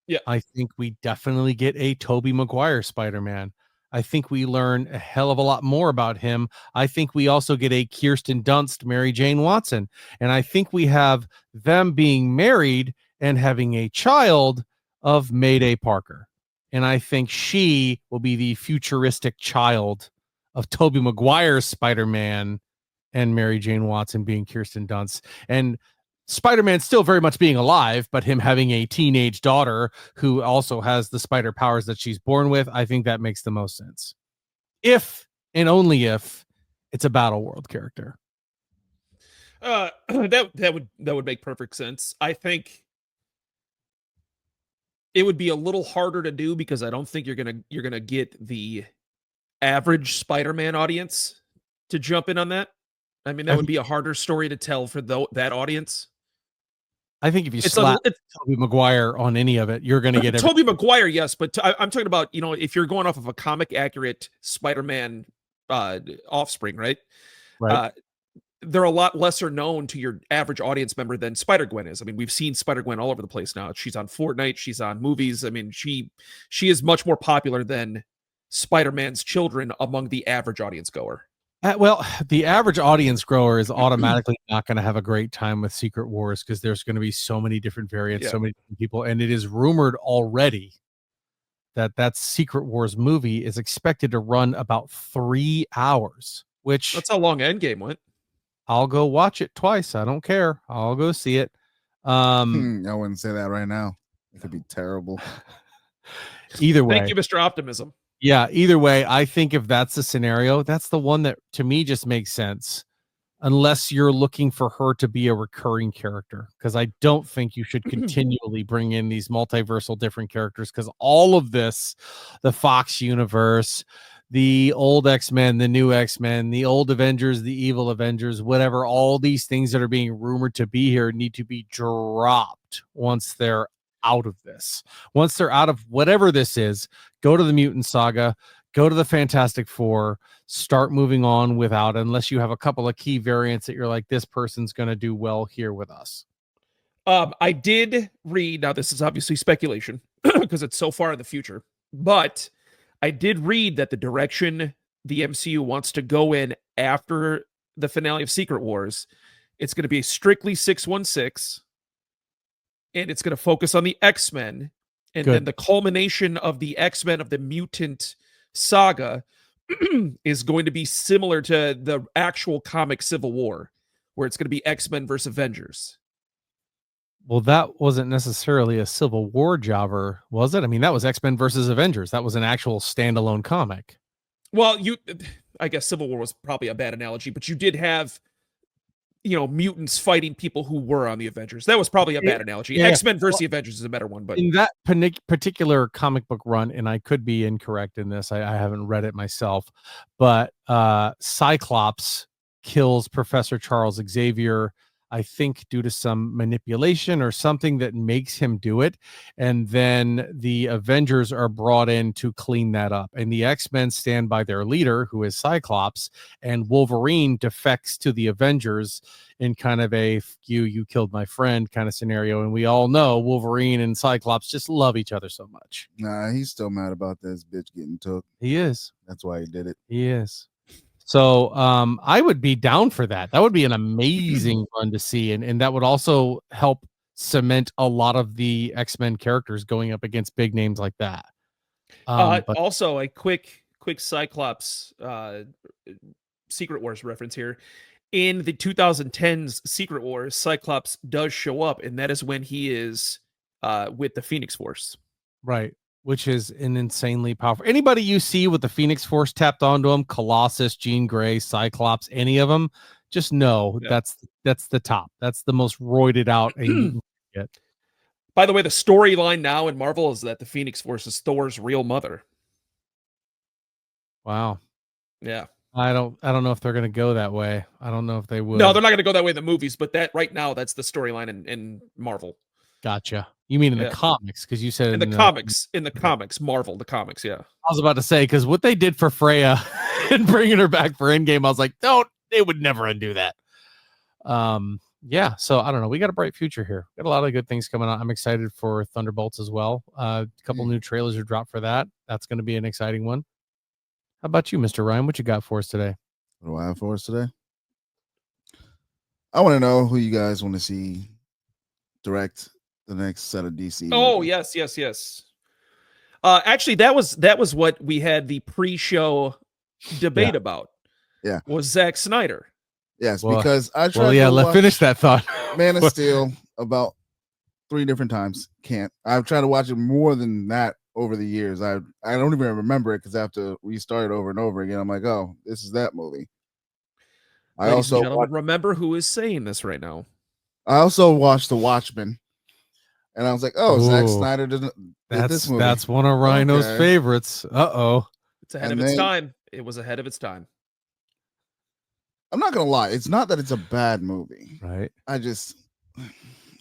Speaker 3: Yeah.
Speaker 1: I think we definitely get a Tobey Maguire Spider-Man. I think we learn a hell of a lot more about him. I think we also get a Kirsten Dunst, Mary Jane Watson. And I think we have them being married and having a child of Mayday Parker. And I think she will be the futuristic child of Tobey Maguire's Spider-Man and Mary Jane Watson being Kirsten Dunst. And Spider-Man still very much being alive, but him having a teenage daughter who also has the spider powers that she's born with. I think that makes the most sense. If and only if it's a Battle World character.
Speaker 3: That would make perfect sense. I think it would be a little harder to do because I don't think you're gonna get the average Spider-Man audience to jump in on that. I mean, that would be a harder story to tell for that audience.
Speaker 1: I think if you
Speaker 3: It's
Speaker 1: slap Tobey Maguire on any of it, you're going to get
Speaker 3: Tobey Maguire, yes, but I'm talking about, if you're going off of a comic accurate Spider-Man offspring, right?
Speaker 1: right.
Speaker 3: They're a lot lesser known to your average audience member than Spider-Gwen is. I mean, we've seen Spider-Gwen all over the place now. She's on Fortnite, she's on movies. I mean, she is much more popular than Spider-Man's children among the average audience goer.
Speaker 1: Well, the average audience grower is automatically not going to have a great time with Secret Wars because there's going to be so many different variants, so many different people, and it is rumored already that Secret Wars movie is expected to run about 3 hours, which
Speaker 3: that's how long Endgame went.
Speaker 1: I'll go watch it twice. I don't care. I'll go see it.
Speaker 2: I wouldn't say that right now. It could be terrible.
Speaker 1: Either way.
Speaker 3: Thank you, Mr. Optimism.
Speaker 1: Yeah, either way, I think if that's the scenario, that's the one that to me just makes sense. Unless you're looking for her to be a recurring character, because I don't think you should continually bring in these multiversal different characters, because all of this, the Fox universe, the old X-Men, the new X-Men, the old Avengers, the evil Avengers, whatever, all these things that are being rumored to be here need to be dropped once they're out of this. Once they're out of whatever this is, go to the Mutant Saga, go to the Fantastic Four, start moving on without, unless you have a couple of key variants that you're like, this person's going to do well here with us.
Speaker 3: I did read, now this is obviously speculation because it's so far in the future, but I did read that the direction the MCU wants to go in after the finale of Secret Wars, it's going to be strictly 616, and it's going to focus on the X-Men, and then the culmination of the X-Men of the Mutant Saga is going to be similar to the actual comic Civil War, where it's going to be X-Men versus Avengers.
Speaker 1: Well, that wasn't necessarily a Civil War jobber, was it? I mean, that was X-Men versus Avengers. That was an actual standalone comic.
Speaker 3: Well, I guess Civil War was probably a bad analogy, but you did have, mutants fighting people who were on the Avengers. That was probably a bad analogy.
Speaker 1: Yeah.
Speaker 3: X-Men versus the Avengers is a better one. But
Speaker 1: in that particular comic book run, and I could be incorrect in this, I haven't read it myself, but Cyclops kills Professor Charles Xavier, I think due to some manipulation or something that makes him do it. And then the Avengers are brought in to clean that up. And the X-Men stand by their leader, who is Cyclops, and Wolverine defects to the Avengers in kind of a you killed my friend kind of scenario. And we all know Wolverine and Cyclops just love each other so much.
Speaker 2: Nah, he's still mad about this bitch getting took.
Speaker 1: He is.
Speaker 2: That's why he did it.
Speaker 1: He is. So I would be down for that. That would be an amazing run to see. And that would also help cement a lot of the X-Men characters going up against big names like that.
Speaker 3: But also a quick Cyclops Secret Wars reference here. In the 2010s Secret Wars, Cyclops does show up, and that is when he is with the Phoenix Force.
Speaker 1: Right. Which is an insanely powerful. Anybody you see with the Phoenix Force tapped onto them, Colossus, Jean Grey, Cyclops, any of them, just know that's the top. That's the most roided out.
Speaker 3: By the way, the storyline now in Marvel is that the Phoenix Force is Thor's real mother.
Speaker 1: Wow.
Speaker 3: Yeah.
Speaker 1: I don't know if they're going to go that way. I don't know if they would.
Speaker 3: No, they're not going to go that way in the movies, but that right now, that's the storyline in Marvel.
Speaker 1: Gotcha. You mean in the comics? Because you said
Speaker 3: in the comics, Marvel, the comics. Yeah.
Speaker 1: I was about to say, because what they did for Freya and bringing her back for Endgame, I was like, they would never undo that. Yeah. So I don't know. We got a bright future here. Got a lot of good things coming out. I'm excited for Thunderbolts as well. A couple new trailers are dropped for that. That's going to be an exciting one. How about you, Mr. Ryan? What you got for us today?
Speaker 2: What do I have for us today? I want to know who you guys want to see direct the next set of DC.
Speaker 3: Oh, movies. Yes. Actually, that was what we had the pre-show debate about.
Speaker 2: Yeah.
Speaker 3: Was Zack Snyder.
Speaker 2: Yes, because I tried
Speaker 1: let's finish that thought.
Speaker 2: Man of Steel about 3 different times. Can't. I've tried to watch it more than that over the years. I don't even remember it because I have to restart it over and over again. I'm like, oh, this is that movie.
Speaker 3: Remember who is saying this right now.
Speaker 2: I also watched The Watchmen. And I was like, oh, Zack
Speaker 1: Ooh,
Speaker 2: Snyder did this movie.
Speaker 1: That's one of Rhino's
Speaker 2: Okay.
Speaker 1: favorites. Uh-oh.
Speaker 3: It's ahead
Speaker 2: And
Speaker 3: of its
Speaker 2: then-
Speaker 3: time. It was ahead of its time.
Speaker 2: I'm not gonna lie, it's not that it's a bad movie.
Speaker 1: Right.
Speaker 2: I just,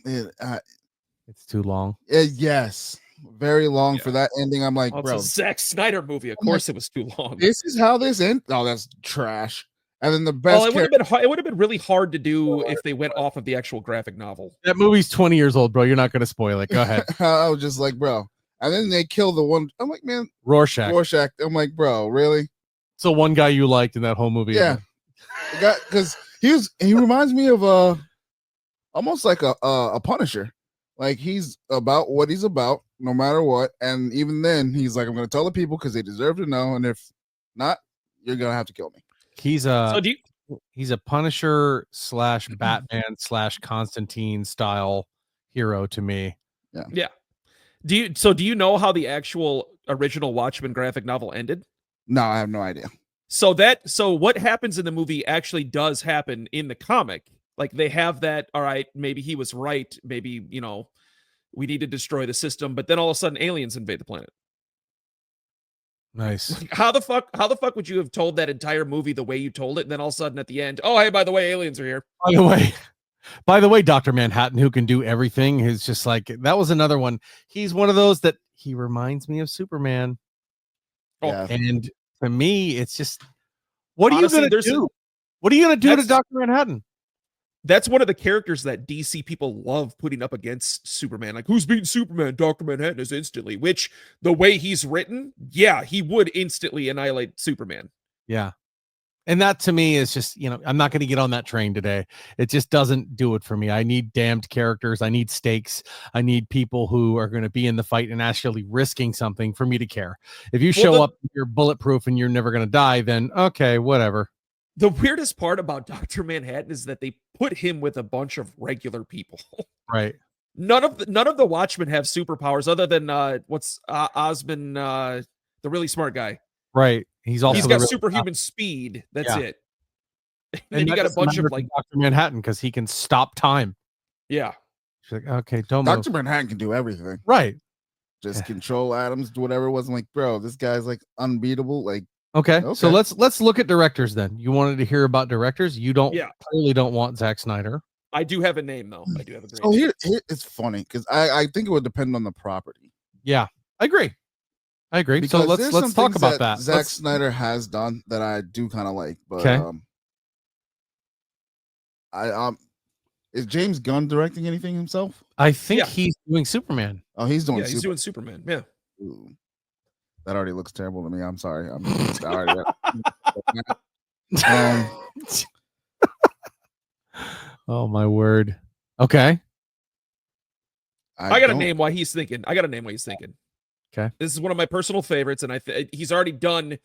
Speaker 1: It's too long.
Speaker 2: yes, very long
Speaker 3: Yeah.
Speaker 2: for that ending. I'm like,
Speaker 3: Well, it's
Speaker 2: bro,
Speaker 3: a Zack Snyder movie. Of
Speaker 2: I'm like,
Speaker 3: course, it was too long.
Speaker 2: this is how this ends. Oh, that's trash. And then the best.
Speaker 3: Well, it would have been it would have been really hard to do if they went off of the actual graphic novel.
Speaker 1: That movie's 20 years old, bro. You're not going to spoil it. Go ahead.
Speaker 2: I was just like, bro. And then they kill the one. I'm like, man,
Speaker 1: Rorschach.
Speaker 2: Rorschach. I'm like, bro, really?
Speaker 1: So one guy you liked in that whole movie.
Speaker 2: Yeah. Because he reminds me of almost like a Punisher. Like he's about what he's about, no matter what. And even then, he's like, I'm gonna tell the people because they deserve to know. And if not, you're gonna have to kill me.
Speaker 1: He's
Speaker 3: So
Speaker 1: a
Speaker 3: do
Speaker 1: Punisher / Batman / Constantine style hero to me.
Speaker 3: you know how the actual original Watchmen graphic novel ended?
Speaker 2: No, I have no idea.
Speaker 3: So what happens in the movie actually does happen in the comic. Like they have that, all right, maybe he was right, maybe, we need to destroy the system, but then all of a sudden aliens invade the planet.
Speaker 1: Nice.
Speaker 3: How the fuck would you have told that entire movie the way you told it, and then all of a sudden at the end, oh hey, by the way, aliens are here.
Speaker 1: By the way, Dr. Manhattan, who can do everything, is just like, that was another one. He's one of those that he reminds me of Superman.
Speaker 3: Oh,
Speaker 2: Yeah.
Speaker 1: And to me, it's just, what are
Speaker 3: Honestly,
Speaker 1: you going to do? What are you going to do to
Speaker 3: That's-
Speaker 1: Dr. Manhattan?
Speaker 3: That's one of the characters that DC people love putting up against Superman. Like, who's beating Superman? Dr. Manhattan is instantly, which the way he's written, yeah, he would instantly annihilate Superman.
Speaker 1: Yeah. And that to me is just, I'm not going to get on that train today. It just doesn't do it for me. I need damned characters. I need stakes. I need people who are going to be in the fight and actually risking something for me to care. If you show up, you're bulletproof and you're never going to die, then okay, whatever.
Speaker 3: The weirdest part about Dr. Manhattan is that they put him with a bunch of regular people.
Speaker 1: Right.
Speaker 3: None of the Watchmen have superpowers other than Osman, the really smart guy.
Speaker 1: Right. He's also
Speaker 3: He's got superhuman speed. That's
Speaker 1: Yeah.
Speaker 3: it. And then you got a bunch of like,
Speaker 1: Dr. Manhattan because he can stop time.
Speaker 3: yeah.
Speaker 1: She's like, okay, don't move.
Speaker 2: Dr. Manhattan can do everything.
Speaker 1: Right.
Speaker 2: Just control atoms, do whatever it was. I'm like, bro, this guy's like unbeatable. Like,
Speaker 1: Okay. So
Speaker 2: Okay.
Speaker 1: let's look at directors then. You wanted to hear about directors. You
Speaker 3: Yeah.
Speaker 1: clearly don't want Zack Snyder.
Speaker 3: I do have a name though. I do have a great
Speaker 2: so
Speaker 3: name.
Speaker 2: here it's funny because I think it would depend on the property.
Speaker 1: Yeah, I agree. So
Speaker 2: Because
Speaker 1: let's
Speaker 2: there's some
Speaker 1: talk
Speaker 2: things
Speaker 1: about that.
Speaker 2: Zack
Speaker 1: Let's-
Speaker 2: Snyder has done that I do kind of like, but
Speaker 1: Okay.
Speaker 2: is James Gunn directing anything himself?
Speaker 1: I think
Speaker 3: Yeah.
Speaker 1: he's doing Superman.
Speaker 2: Oh, he's doing
Speaker 3: Yeah, he's
Speaker 2: Super-
Speaker 3: doing Superman. Yeah.
Speaker 2: Ooh. That already looks terrible to me. I'm sorry. I'm already,
Speaker 1: Oh my word. Okay.
Speaker 3: I got a
Speaker 2: don't-
Speaker 3: name why he's thinking.
Speaker 1: Okay.
Speaker 3: This is one of my personal favorites, and he's already done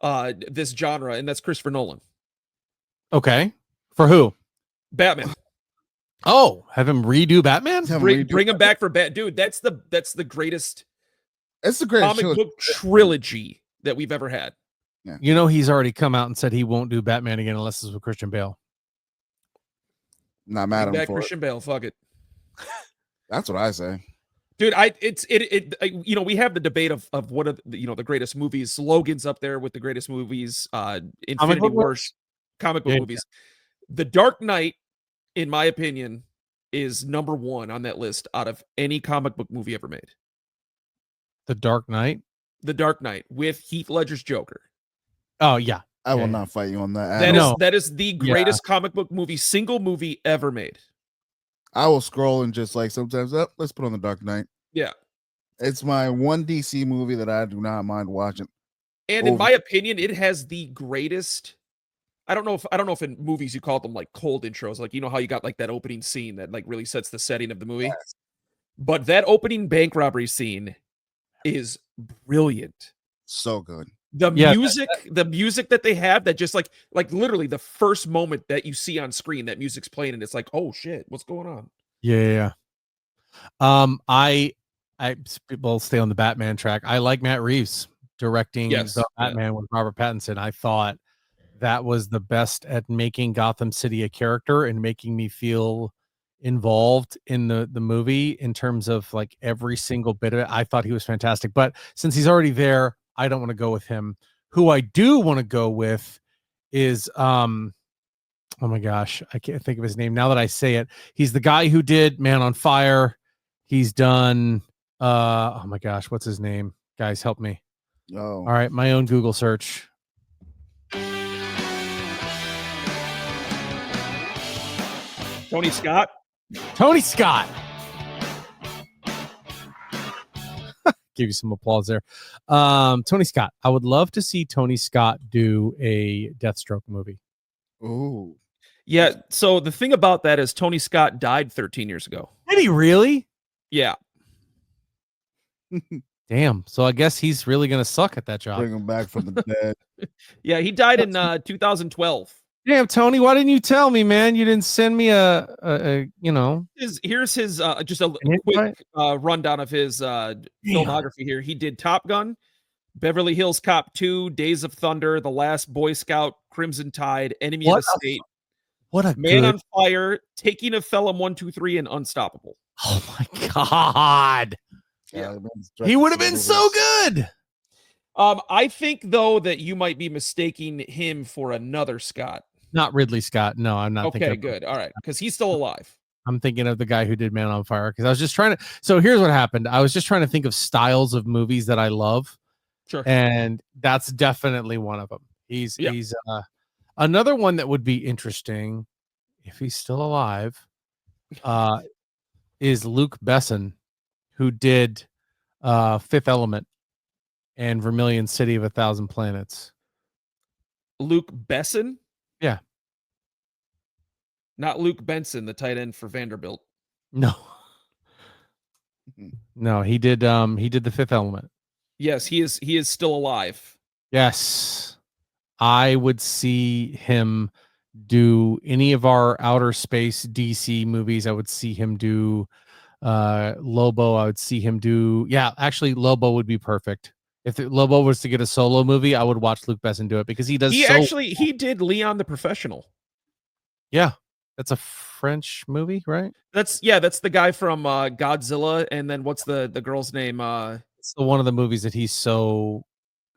Speaker 3: this genre, and that's Christopher Nolan.
Speaker 1: Okay. For who?
Speaker 3: Batman.
Speaker 1: Oh, have him redo Batman?
Speaker 2: Have him
Speaker 3: Bring
Speaker 2: redo-
Speaker 3: him back for dude. That's the greatest
Speaker 2: It's the greatest
Speaker 3: comic
Speaker 2: trilogy.
Speaker 3: book trilogy that we've ever had.
Speaker 1: He's already come out and said he won't do Batman again unless it's with Christian Bale.
Speaker 2: Not mad
Speaker 3: Bring
Speaker 2: at him
Speaker 3: back
Speaker 2: for
Speaker 3: Christian Bale. Fuck it.
Speaker 2: it. That's what I say.
Speaker 3: Dude, we have the debate of what are the greatest movies. Logan's up there with the greatest movies. Infinity
Speaker 1: book
Speaker 3: Wars, comic book
Speaker 1: Yeah.
Speaker 3: movies. The Dark Knight, in my opinion, is number one on that list out of any comic book movie ever made.
Speaker 1: The Dark Knight.
Speaker 3: The Dark Knight with Heath Ledger's Joker.
Speaker 1: Oh yeah.
Speaker 2: I will
Speaker 1: Yeah.
Speaker 2: not fight you on that.
Speaker 3: That
Speaker 2: at
Speaker 3: is
Speaker 2: all.
Speaker 1: No.
Speaker 3: that is the greatest comic book movie, single movie ever made.
Speaker 2: I will scroll and just like sometimes, let's put on the Dark Knight.
Speaker 3: Yeah.
Speaker 2: It's my one DC movie that I do not mind watching.
Speaker 3: And in
Speaker 2: Over.
Speaker 3: my opinion, it has the greatest. I don't know if in movies you call them like cold intros, like how you got like that opening scene that like really sets the setting of the movie.
Speaker 2: Yes.
Speaker 3: But that opening bank robbery scene is brilliant.
Speaker 2: So good.
Speaker 3: The
Speaker 1: Yeah,
Speaker 3: music that they have, that just like literally the first moment that you see on screen, that music's playing and it's like, oh shit, what's going on?
Speaker 1: Yeah. I will stay on the Batman track. I like Matt Reeves directing
Speaker 3: Yes,
Speaker 1: the
Speaker 3: yeah.
Speaker 1: Batman with Robert Pattinson. I thought that was the best at making Gotham City a character and making me feel involved in the movie in terms of like every single bit of it. I thought he was fantastic, but since he's already there, I don't want to go with him. Who I do want to go with is oh my gosh, I can't think of his name now that I say it. He's the guy who did Man on Fire. He's done oh my gosh, what's his name? Guys, help me.
Speaker 2: Oh,
Speaker 1: All right, my own Google search.
Speaker 3: Tony Scott.
Speaker 1: Tony Scott. Give you some applause there. Tony Scott. I would love to see Tony Scott do a Deathstroke movie.
Speaker 2: ooh,
Speaker 3: Yeah. So the thing about that is Tony Scott died 13 years ago.
Speaker 1: Did he really?
Speaker 3: Yeah.
Speaker 1: Damn. So I guess he's really gonna suck at that job.
Speaker 2: bring him back from the dead.
Speaker 3: Yeah. He died in 2012.
Speaker 1: Damn, Tony, why didn't you tell me, man? You didn't send me a you know.
Speaker 3: Here's his just a
Speaker 1: An invite?
Speaker 3: quick rundown of his filmography here. He did Top Gun, Beverly Hills Cop 2, Days of Thunder, The Last Boy Scout, Crimson Tide, Enemy
Speaker 1: What
Speaker 3: of the State,
Speaker 1: What a
Speaker 3: Man
Speaker 1: good.
Speaker 3: on Fire, Taking of Pelham 1, 2, 3, and Unstoppable.
Speaker 1: Oh my god.
Speaker 3: Yeah.
Speaker 1: He would have been so good.
Speaker 3: I think though that you might be mistaking him for another Scott.
Speaker 1: Not Ridley Scott. No, I'm not thinking
Speaker 3: Okay,
Speaker 1: of
Speaker 3: good. All right, because he's still alive.
Speaker 1: I'm thinking of the guy who did Man on Fire because I was just trying to. So here's what happened. I was just trying to think of styles of movies that I love,
Speaker 3: Sure.
Speaker 1: and that's definitely one of them. He's another one that would be interesting if he's still alive. Is Luke Besson, who did Fifth Element and Vermilion City of a Thousand Planets.
Speaker 3: Luke Besson?
Speaker 1: Yeah.
Speaker 3: Not Luke Benson, the tight end for Vanderbilt.
Speaker 1: No. No, he did the Fifth Element.
Speaker 3: Yes, he is still alive.
Speaker 1: Yes. I would see him do any of our outer space DC movies. I would see him do Lobo. I would see him do actually Lobo would be perfect. If Lobo was to get a solo movie, I would watch Luke Besson do it because he does
Speaker 3: He did Leon the Professional.
Speaker 1: Yeah. That's a French movie, right?
Speaker 3: That's the guy from Godzilla, and then what's the girl's name?
Speaker 1: It's the one of the movies that he's so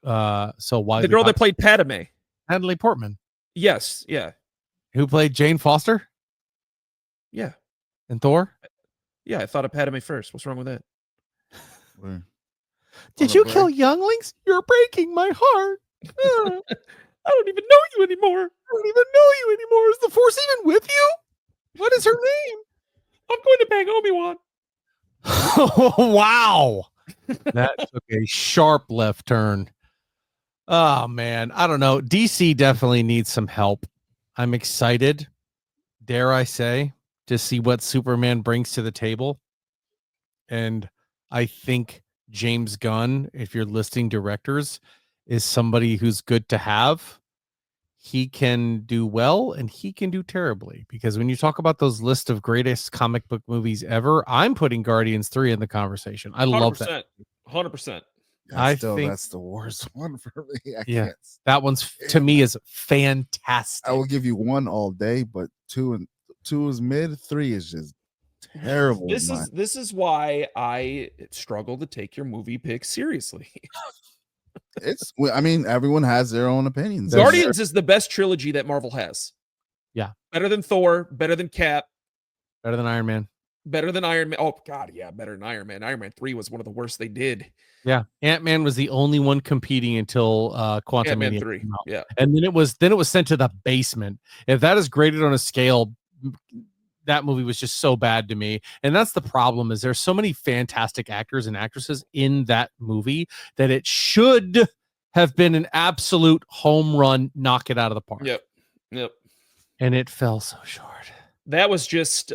Speaker 1: widely
Speaker 3: The girl that
Speaker 1: popular.
Speaker 3: played Padme.
Speaker 1: Natalie Portman,
Speaker 3: Yes, yeah.
Speaker 1: who played Jane Foster
Speaker 3: Yeah.
Speaker 1: in Thor.
Speaker 3: Yeah, I thought of Padme first. What's wrong with that?
Speaker 2: Where-
Speaker 1: Did
Speaker 2: On a
Speaker 1: you
Speaker 2: break?
Speaker 1: kill younglings? You're breaking my heart.
Speaker 3: I don't even know you anymore.
Speaker 1: I don't even know you anymore. Is the Force even with you? What is her name?
Speaker 3: I'm going to bang Obi-Wan.
Speaker 1: Oh, wow. That took a sharp left turn. Oh, man. I don't know. DC definitely needs some help. I'm excited, dare I say, to see what Superman brings to the table. And I think James Gunn, if you're listing directors, is somebody who's good to have. He can do well and he can do terribly, because when you talk about those list of greatest comic book movies ever, I'm putting Guardians 3 in the conversation. I love that.
Speaker 3: 100%.
Speaker 1: I
Speaker 2: Still,
Speaker 1: think-
Speaker 2: that's the worst one for me. I
Speaker 1: Yeah.
Speaker 2: can't.
Speaker 1: That one's to me is fantastic.
Speaker 2: I will give you one all day, but two is mid. 3 is just terrible. in my-
Speaker 3: This is why I struggle to take your movie pick seriously.
Speaker 2: I mean, everyone has their own opinions.
Speaker 3: Guardians is the best trilogy that Marvel has.
Speaker 1: Yeah.
Speaker 3: Better than Thor, better than Cap,
Speaker 1: Better than Iron Man.
Speaker 3: better than Iron Man. Oh god, yeah, better than Iron Man. Iron Man 3 was one of the worst they did.
Speaker 1: Yeah. Ant-Man was the only one competing until Quantum
Speaker 3: Ant-Man
Speaker 1: Mania
Speaker 3: 3.
Speaker 1: came out.
Speaker 3: Yeah.
Speaker 1: And then it was sent to the basement. If that is graded on a scale, that movie was just so bad to me. And that's the problem, is there's so many fantastic actors and actresses in that movie that it should have been an absolute home run, knock it out of the park.
Speaker 3: Yep.
Speaker 1: And it fell so short.
Speaker 3: That was just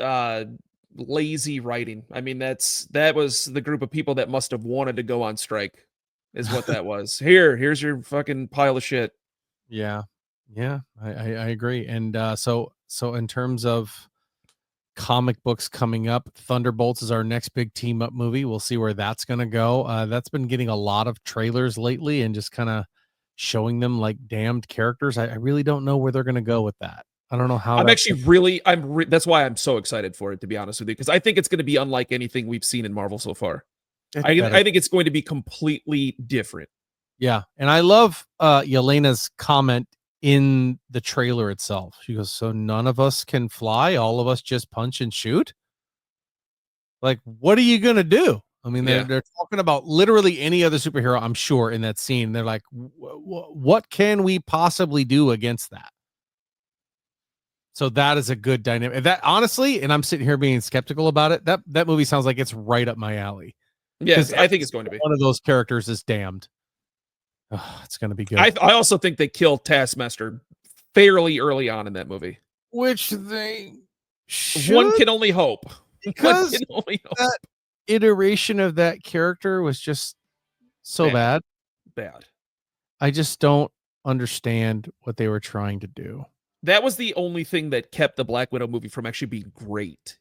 Speaker 3: lazy writing. I mean, that was the group of people that must have wanted to go on strike, is what that was. Here's your fucking pile of shit.
Speaker 1: Yeah. I agree. And so in terms of comic books coming up, Thunderbolts is our next big team up movie. We'll see where that's going to go. That's been getting a lot of trailers lately and just kind of showing them like damned characters. I really don't know where they're going to go with that. I don't know how.
Speaker 3: I'm
Speaker 1: that's-
Speaker 3: actually really, that's why I'm so excited for it, to be honest with you, because I think it's going to be unlike anything we've seen in Marvel so far. I think it's going to be completely different.
Speaker 1: Yeah, and I love Yelena's comment in the trailer itself. She goes, "So none of us can fly, all of us just punch and shoot?" Like, what are you gonna do? I mean, they're talking about literally any other superhero, I'm sure, in that scene. They're like, what can we possibly do against that? So that is a good dynamic. That honestly, and I'm sitting here being skeptical about it. That movie sounds like it's right up my alley.
Speaker 3: Yes, I think it's going to be.
Speaker 1: One of those characters is damned. Oh, it's going to be good.
Speaker 3: I also think they kill Taskmaster fairly early on in that movie.
Speaker 1: Which they should,
Speaker 3: One can only hope.
Speaker 1: because
Speaker 3: One can only hope.
Speaker 1: that iteration of that character was just so bad.
Speaker 3: Bad.
Speaker 1: I just don't understand what they were trying to do.
Speaker 3: That was the only thing that kept the Black Widow movie from actually being great.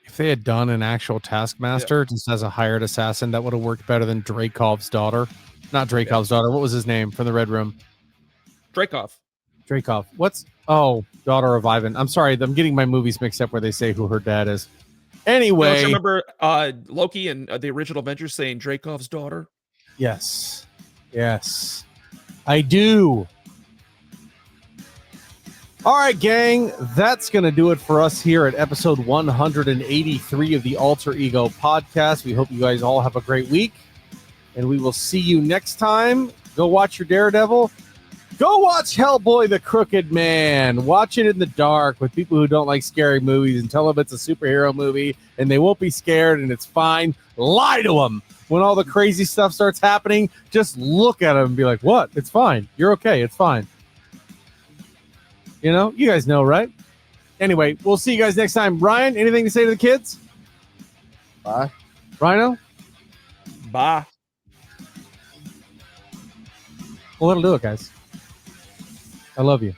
Speaker 1: If they had done an actual Taskmaster just as a hired assassin, that would have worked better than Dreykov's daughter. Not Dreykov's daughter. What was his name from the Red Room?
Speaker 3: Dreykov.
Speaker 1: Dreykov. Daughter of Ivan. I'm sorry, I'm getting my movies mixed up where they say who her dad is. Anyway,
Speaker 3: Don't you remember Loki and the original Avengers saying Dreykov's daughter?
Speaker 1: Yes, I do. All right, gang, that's going to do it for us here at episode 183 of the Alter Ego podcast. We hope you guys all have a great week, and we will see you next time. Go watch your Daredevil. Go watch Hellboy the Crooked Man. Watch it in the dark with people who don't like scary movies and tell them it's a superhero movie and they won't be scared and it's fine. Lie to them. When all the crazy stuff starts happening, just look at them and be like, what? It's fine. You're okay. It's fine. You know, you guys know, right? Anyway, we'll see you guys next time. Ryan, anything to say to the kids?
Speaker 2: Bye.
Speaker 1: Rhino?
Speaker 3: Bye.
Speaker 1: Well, that'll do it, guys. I love you.